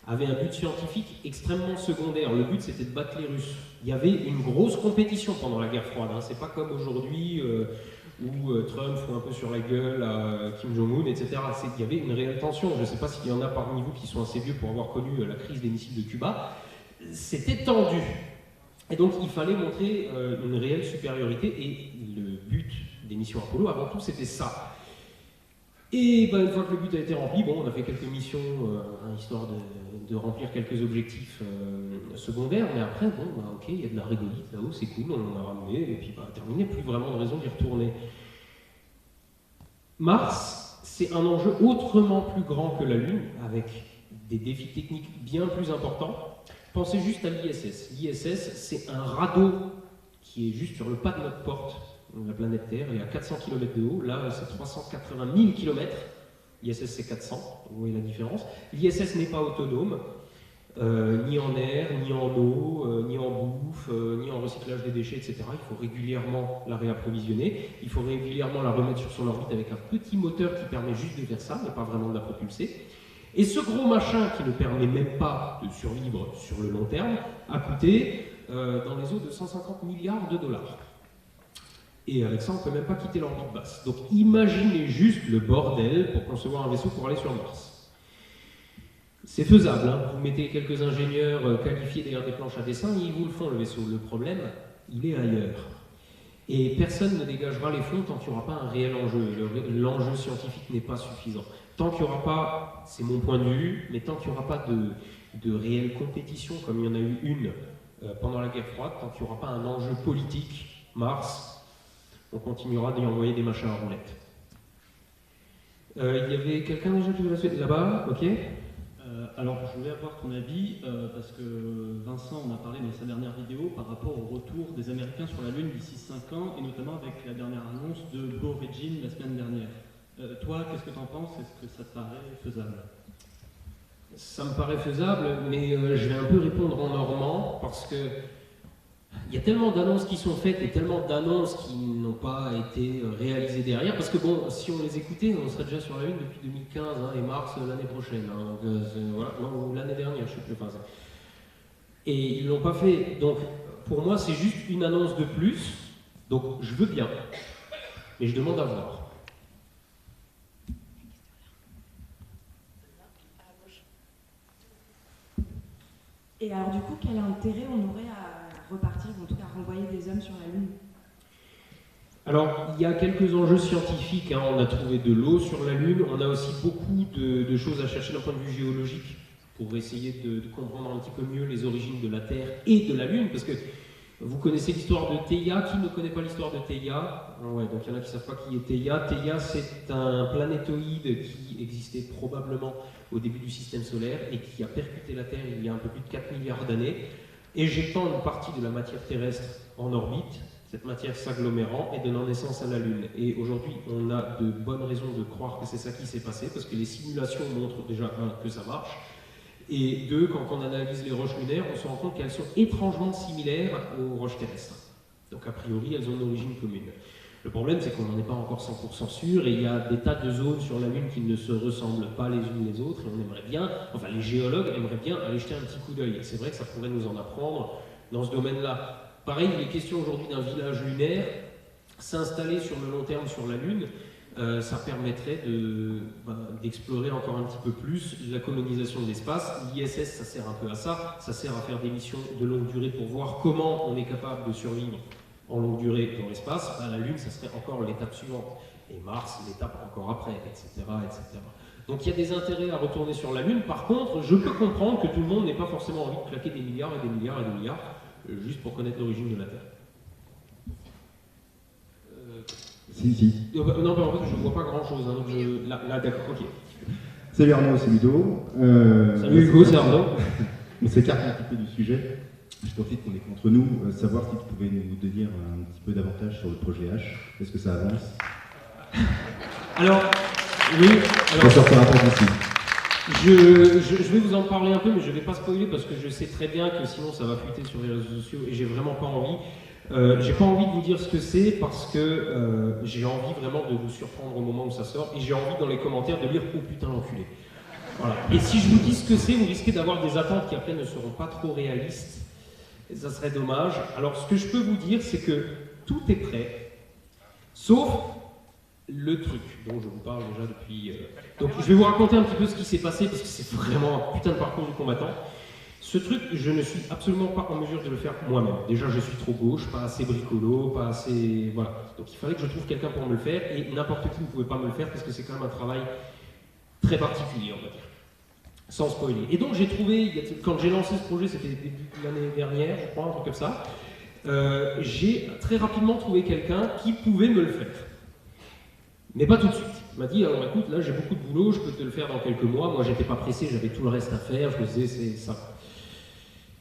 avaient un but scientifique extrêmement secondaire. Le but, c'était de battre les Russes. Il y avait une grosse compétition pendant la guerre froide. Hein. C'est pas comme aujourd'hui où Trump fout un peu sur la gueule à Kim Jong-un, etc. Il y avait une réelle tension. Je ne sais pas s'il y en a parmi vous qui sont assez vieux pour avoir connu la crise des missiles de Cuba. C'était tendu. Et donc il fallait montrer une réelle supériorité, et le but des missions Apollo, avant tout, c'était ça. Et une fois que le but a été rempli, on a fait quelques missions, histoire de remplir quelques objectifs secondaires, mais après, ok, il y a de la régolite là-haut, c'est cool, on en a ramené, et puis terminé, plus vraiment de raison d'y retourner. Mars, c'est un enjeu autrement plus grand que la Lune, avec des défis techniques bien plus importants. Pensez juste à l'ISS. L'ISS, c'est un radeau qui est juste sur le pas de notre porte, la planète Terre, il est à 400 km de haut, là c'est 380 000 km, l'ISS c'est 400, vous voyez la différence. L'ISS n'est pas autonome, ni en air, ni en eau, ni en bouffe, ni en recyclage des déchets, etc. Il faut régulièrement la réapprovisionner, il faut régulièrement la remettre sur son orbite avec un petit moteur qui permet juste de faire ça, mais pas vraiment de la propulser. Et ce gros machin qui ne permet même pas de survivre sur le long terme a coûté dans les eaux de 150 milliards de dollars. Et avec ça, on ne peut même pas quitter l'orbite basse. Donc imaginez juste le bordel pour concevoir un vaisseau pour aller sur Mars. C'est faisable, hein. Vous mettez quelques ingénieurs qualifiés derrière des planches à dessin, ils vous le font le vaisseau. Le problème, il est ailleurs. Et personne ne dégagera les fonds tant qu'il n'y aura pas un réel enjeu. L'enjeu scientifique n'est pas suffisant. Tant qu'il n'y aura pas, c'est mon point de vue, mais tant qu'il n'y aura pas de réelle compétition, comme il y en a eu une pendant la guerre froide, tant qu'il n'y aura pas un enjeu politique, Mars, on continuera d'y envoyer des machins à roulettes. Il y avait quelqu'un déjà qui voulait la suite là-bas, ok.
Alors, je voulais avoir ton avis, parce que Vincent en a parlé dans sa dernière vidéo par rapport au retour des Américains sur la Lune d'ici 5 ans, et notamment avec la dernière annonce de Blue Origin la semaine dernière. Toi, qu'est-ce que tu en penses? Est-ce que ça te paraît faisable?
Ça me paraît faisable, mais je vais un peu répondre en normand, parce que il y a tellement d'annonces qui sont faites et tellement d'annonces qui n'ont pas été réalisées derrière, parce que si on les écoutait, on serait déjà sur la Lune depuis 2015, et Mars l'année prochaine, donc voilà, non, l'année dernière, je sais plus. Et ils l'ont pas fait, donc pour moi c'est juste une annonce de plus, donc je veux bien, mais je demande à voir.
Et alors du coup, quel intérêt on aurait à repartir, ou en tout cas renvoyer des hommes sur la Lune?
Alors, il y a quelques enjeux scientifiques, hein. On a trouvé de l'eau sur la Lune, on a aussi beaucoup de choses à chercher d'un point de vue géologique pour essayer de comprendre un petit peu mieux les origines de la Terre et de la Lune, parce que vous connaissez l'histoire de Theia. Qui ne connaît pas l'histoire de Theia? Ouais, donc il y en a qui ne savent pas qui est Theia. Theia, c'est un planétoïde qui existait probablement au début du système solaire et qui a percuté la Terre il y a un peu plus de 4 milliards d'années, éjectant une partie de la matière terrestre en orbite, cette matière s'agglomérant et donnant naissance à la Lune. Et aujourd'hui, on a de bonnes raisons de croire que c'est ça qui s'est passé, parce que les simulations montrent déjà, que ça marche, et deux, quand on analyse les roches lunaires, on se rend compte qu'elles sont étrangement similaires aux roches terrestres. Donc a priori, elles ont une origine commune. Le problème, c'est qu'on n'en est pas encore 100% sûr, et il y a des tas de zones sur la Lune qui ne se ressemblent pas les unes les autres, et on aimerait bien, enfin les géologues aimeraient bien aller jeter un petit coup d'œil. C'est vrai que ça pourrait nous en apprendre dans ce domaine-là. Pareil, il est question aujourd'hui d'un village lunaire. S'installer sur le long terme sur la Lune, ça permettrait d'explorer encore un petit peu plus la colonisation de l'espace. L'ISS, ça sert un peu à ça, ça sert à faire des missions de longue durée pour voir comment on est capable de survivre en longue durée dans l'espace. La Lune, ça serait encore l'étape suivante, et Mars, l'étape encore après, etc., etc. Donc il y a des intérêts à retourner sur la Lune. Par contre, je peux comprendre que tout le monde n'ait pas forcément envie de claquer des milliards et des milliards et des milliards juste pour connaître l'origine de la Terre.
Si.
Non, en fait, je vois pas grand-chose. Hein, donc là, d'accord, ok.
Salut Arnaud, c'est Ludo.
Salut Hugo, c'est Arnaud.
On s'écarte un petit peu du sujet. Je profite qu'on est contre nous, savoir si tu pouvais nous dire un petit peu davantage sur le projet H. Est-ce que ça avance?
Alors, oui.
On sortira pas d'ici.
Je vais vous en parler un peu, mais je ne vais pas spoiler parce que je sais très bien que sinon ça va fuiter sur les réseaux sociaux et j'ai vraiment pas envie. J'ai pas envie de vous dire ce que c'est parce que j'ai envie vraiment de vous surprendre au moment où ça sort, et j'ai envie dans les commentaires de lire « Oh putain l'enculé ». Voilà. Et si je vous dis ce que c'est, vous risquez d'avoir des attentes qui après ne seront pas trop réalistes, et ça serait dommage. Alors ce que je peux vous dire, c'est que tout est prêt. Sauf le truc dont je vous parle déjà depuis... Donc je vais vous raconter un petit peu ce qui s'est passé, parce que c'est vraiment un putain de parcours du combattant. Ce truc, je ne suis absolument pas en mesure de le faire moi-même. Déjà, je suis trop gauche, pas assez bricolo, pas assez... Voilà. Donc il fallait que je trouve quelqu'un pour me le faire, et n'importe qui ne pouvait pas me le faire, parce que c'est quand même un travail très particulier, on va dire. Sans spoiler. Et donc j'ai trouvé, quand j'ai lancé ce projet, c'était début de l'année dernière, je crois, un truc comme ça, j'ai très rapidement trouvé quelqu'un qui pouvait me le faire. Mais pas tout de suite. Il m'a dit, alors écoute, là j'ai beaucoup de boulot, je peux te le faire dans quelques mois. Moi j'étais pas pressé, j'avais tout le reste à faire, je me disais c'est ça.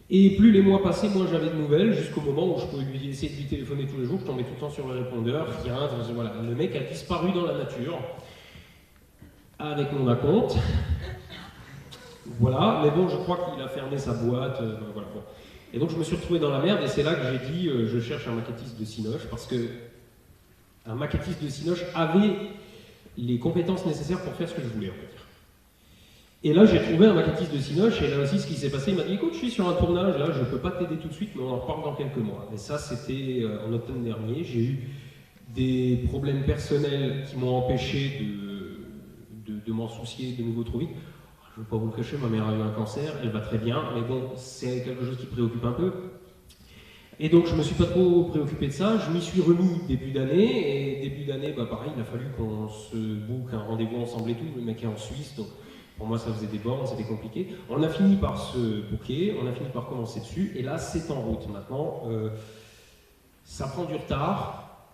Et plus les mois passaient, moins j'avais de nouvelles, jusqu'au moment où je pouvais essayer de lui téléphoner tous les jours, je tombais tout le temps sur le répondeur, rien, voilà. Le mec a disparu dans la nature, avec mon acompte. Voilà, mais bon, je crois qu'il a fermé sa boîte, voilà. Bon. Et donc je me suis retrouvé dans la merde, et c'est là que j'ai dit, je cherche un maquettiste de Cinoche, parce que un maquettiste de Cinoche avait les compétences nécessaires pour faire ce que je voulais, en fait. Et là, j'ai trouvé un maquettiste de Cinoche, et là aussi, ce qui s'est passé, il m'a dit, écoute, je suis sur un tournage, là, je ne peux pas t'aider tout de suite, mais on en reparle dans quelques mois. Et ça, c'était en automne dernier. J'ai eu des problèmes personnels qui m'ont empêché de m'en soucier de nouveau trop vite. Je ne vais pas vous le cacher, ma mère a eu un cancer, elle va très bien, mais bon, c'est quelque chose qui préoccupe un peu. Et donc je ne me suis pas trop préoccupé de ça, je m'y suis remis début d'année, et début d'année, bah pareil, il a fallu qu'on se boucle un rendez-vous ensemble et tout, le mec est en Suisse, donc pour moi ça faisait des bornes, c'était compliqué. On a fini par se booker, on a fini par commencer dessus, et là c'est en route maintenant. Ça prend du retard,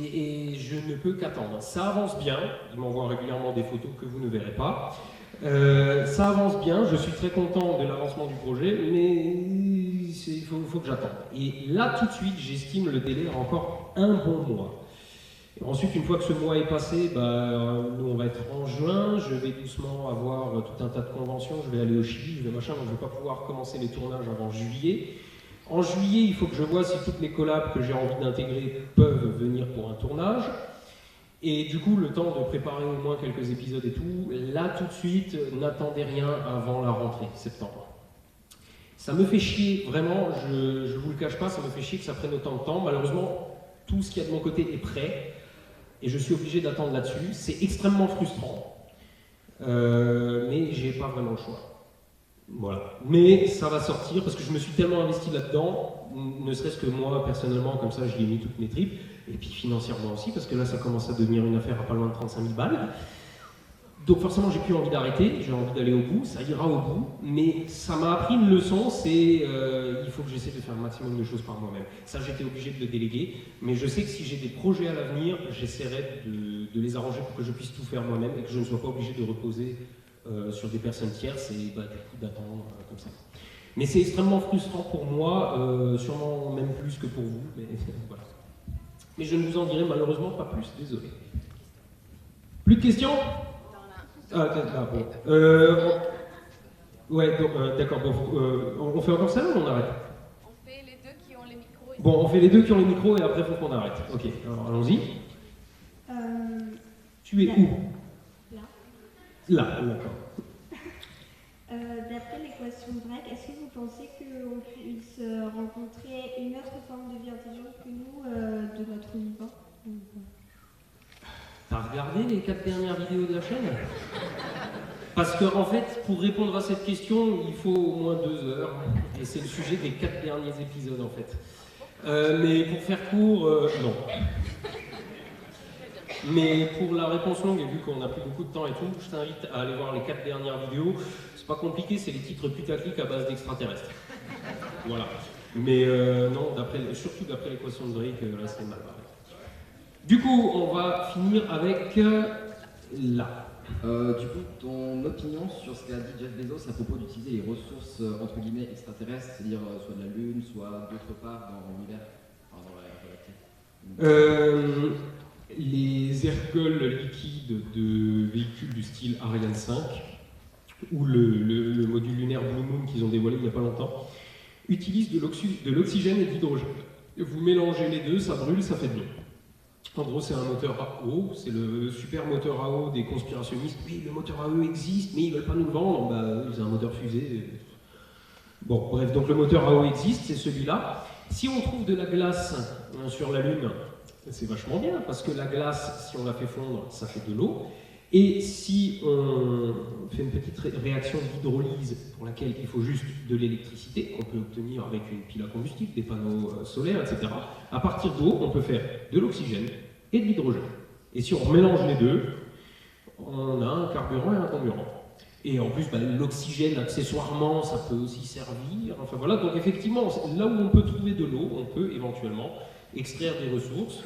et je ne peux qu'attendre. Ça avance bien, il m'envoie régulièrement des photos que vous ne verrez pas. Ça avance bien, je suis très content de l'avancement du projet, mais il faut que j'attende. Et là, tout de suite, j'estime le délai à encore un bon mois. Et ensuite, une fois que ce mois est passé, nous on va être en juin, je vais doucement avoir tout un tas de conventions, je vais aller au Chili, je vais machin, donc je ne vais pas pouvoir commencer les tournages avant juillet. En juillet, il faut que je vois si toutes les collabs que j'ai envie d'intégrer peuvent venir pour un tournage. Et du coup, le temps de préparer au moins quelques épisodes et tout, là tout de suite, n'attendez rien avant la rentrée, septembre. Ça me fait chier, vraiment, je vous le cache pas, ça me fait chier que ça prenne autant de temps. Malheureusement, tout ce qu'il y a de mon côté est prêt, et je suis obligé d'attendre là-dessus. C'est extrêmement frustrant, mais j'ai pas vraiment le choix. Voilà. Mais ça va sortir, parce que je me suis tellement investi là-dedans, ne serait-ce que moi, personnellement, comme ça, j'y ai mis toutes mes tripes. Et puis financièrement aussi, parce que là ça commence à devenir une affaire à pas loin de 35 000 balles. Donc forcément j'ai plus envie d'arrêter, j'ai envie d'aller au bout, ça ira au bout, mais ça m'a appris une leçon, c'est il faut que j'essaie de faire un maximum de choses par moi-même. Ça j'étais obligé de le déléguer, mais je sais que si j'ai des projets à l'avenir, j'essaierai de les arranger pour que je puisse tout faire moi-même et que je ne sois pas obligé de reposer sur des personnes tierces et du coup d'attendre comme ça. Mais c'est extrêmement frustrant pour moi, sûrement même plus que pour vous, mais voilà. Mais je ne vous en dirai malheureusement pas plus, désolé. Plus de questions? Bon. Ouais, d'accord, bon, on fait encore ça ou on arrête?
On fait les deux qui ont les micros.
Bon, on fait les deux qui ont les micros et après il faut qu'on arrête. Ok, alors allons-y. Tu es où? Là, d'accord.
D'après l'équation de Drake, est-ce que vous pensez qu'on puisse rencontrer une autre forme de vie intelligente que nous de notre vivant?
T'as regardé les 4 dernières vidéos de la chaîne? Parce que en fait, pour répondre à cette question, il faut au moins 2 heures. Et c'est le sujet des 4 derniers épisodes en fait. Mais pour faire court, non. Mais pour la réponse longue, et vu qu'on n'a plus beaucoup de temps et tout, je t'invite à aller voir les 4 dernières vidéos. C'est pas compliqué, c'est les titres putaclic à base d'extraterrestres. Voilà. Mais non, surtout d'après l'équation de Drake, là c'est mal barré. Du coup, on va finir avec là.
Du coup, ton opinion sur ce qu'a dit Jeff Bezos à propos d'utiliser les ressources entre guillemets extraterrestres, c'est-à-dire soit de la Lune, soit d'autre part dans l'univers, enfin, dans la galaxie.
Les ergols liquides de véhicules du style Ariane 5 ou le module lunaire Blue Moon qu'ils ont dévoilé il n'y a pas longtemps utilisent de l'oxygène et de l'hydrogène. Vous mélangez les deux, ça brûle, ça fait de l'eau. En gros, c'est un moteur à eau, c'est le super moteur à eau des conspirationnistes. Oui, le moteur à eau existe, mais ils ne veulent pas nous le vendre. Bah, c'est un moteur fusée. Bon, bref, donc le moteur à eau existe, c'est celui-là. Si on trouve de la glace sur la Lune, c'est vachement bien, parce que la glace, si on la fait fondre, ça fait de l'eau. Et si on fait une petite réaction d'hydrolyse pour laquelle il faut juste de l'électricité, qu'on peut obtenir avec une pile à combustible, des panneaux solaires, etc., à partir d'eau, on peut faire de l'oxygène et de l'hydrogène. Et si on mélange les deux, on a un carburant et un comburant. Et en plus, l'oxygène, accessoirement, ça peut aussi servir. Enfin voilà, donc effectivement, là où on peut trouver de l'eau, on peut éventuellement extraire des ressources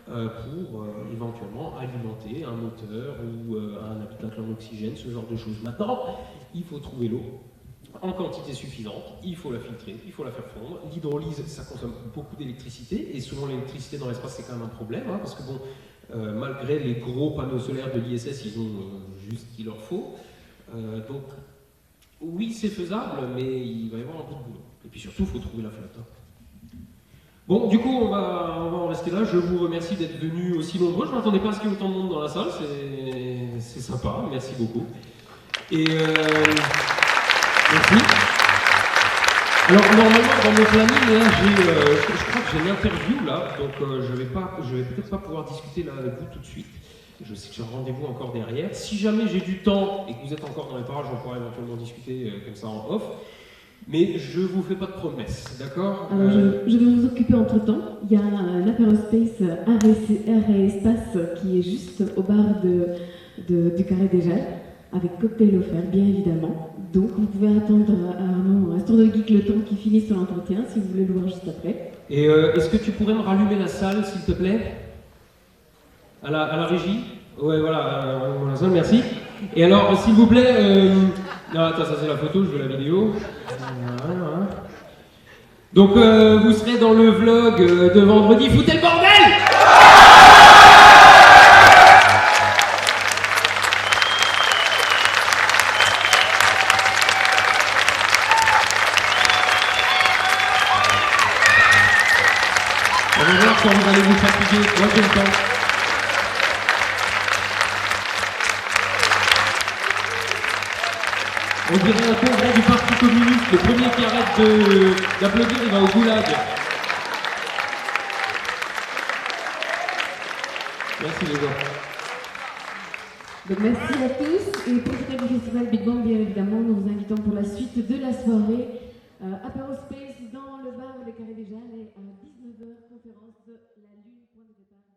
pour éventuellement alimenter un moteur ou un habitacle en oxygène, ce genre de choses. Maintenant, il faut trouver l'eau en quantité suffisante, il faut la filtrer, il faut la faire fondre. L'hydrolyse, ça consomme beaucoup d'électricité, et souvent l'électricité dans l'espace, c'est quand même un problème, hein, parce que bon, malgré les gros panneaux solaires de l'ISS, ils ont juste ce qu'il leur faut. Donc, oui, c'est faisable, mais il va y avoir un peu de boulot. Et puis surtout, il faut trouver la flotte. Hein. Bon, du coup, on va en rester là. Je vous remercie d'être venus aussi nombreux. Je ne m'attendais pas à ce qu'il y ait autant de monde dans la salle. C'est sympa. Merci beaucoup. Et merci. Alors, normalement, dans mon planning, là, je crois que j'ai l'interview, là. Donc, je vais peut-être pas pouvoir discuter là avec vous tout de suite. Je sais que j'ai un rendez-vous encore derrière. Si jamais j'ai du temps et que vous êtes encore dans les parages, on pourra éventuellement discuter comme ça en off. Mais je ne vous fais pas de promesses, d'accord?
Alors, je vais vous occuper entre-temps. Il y a un Aperospace Art et Espace qui est juste au bar du Carré des Jalles, avec cocktail offert, bien évidemment. Donc, vous pouvez attendre un tour de geek le temps qui finisse son entretien, si vous voulez le voir juste après.
Et est-ce que tu pourrais me rallumer la salle, s'il te plaît? À la régie? Ouais, voilà, merci. Et alors, s'il vous plaît, non, attends, ça c'est la photo, je veux la vidéo. Voilà. Donc, vous serez dans le vlog de vendredi. Foutez le bordel! On va voir quand vous allez vous fatiguer. Moi, j'ai le temps. On dirait un congrès du Parti communiste, le premier qui arrête d'applaudir, il va au goulag. Merci les gars.
Donc merci à tous et profitez du festival Big Bang bien évidemment. Nous vous invitons pour la suite de la soirée Aperospace dans le bar des Carrés des Jalles et à 19h conférence de la Lune, point de départ.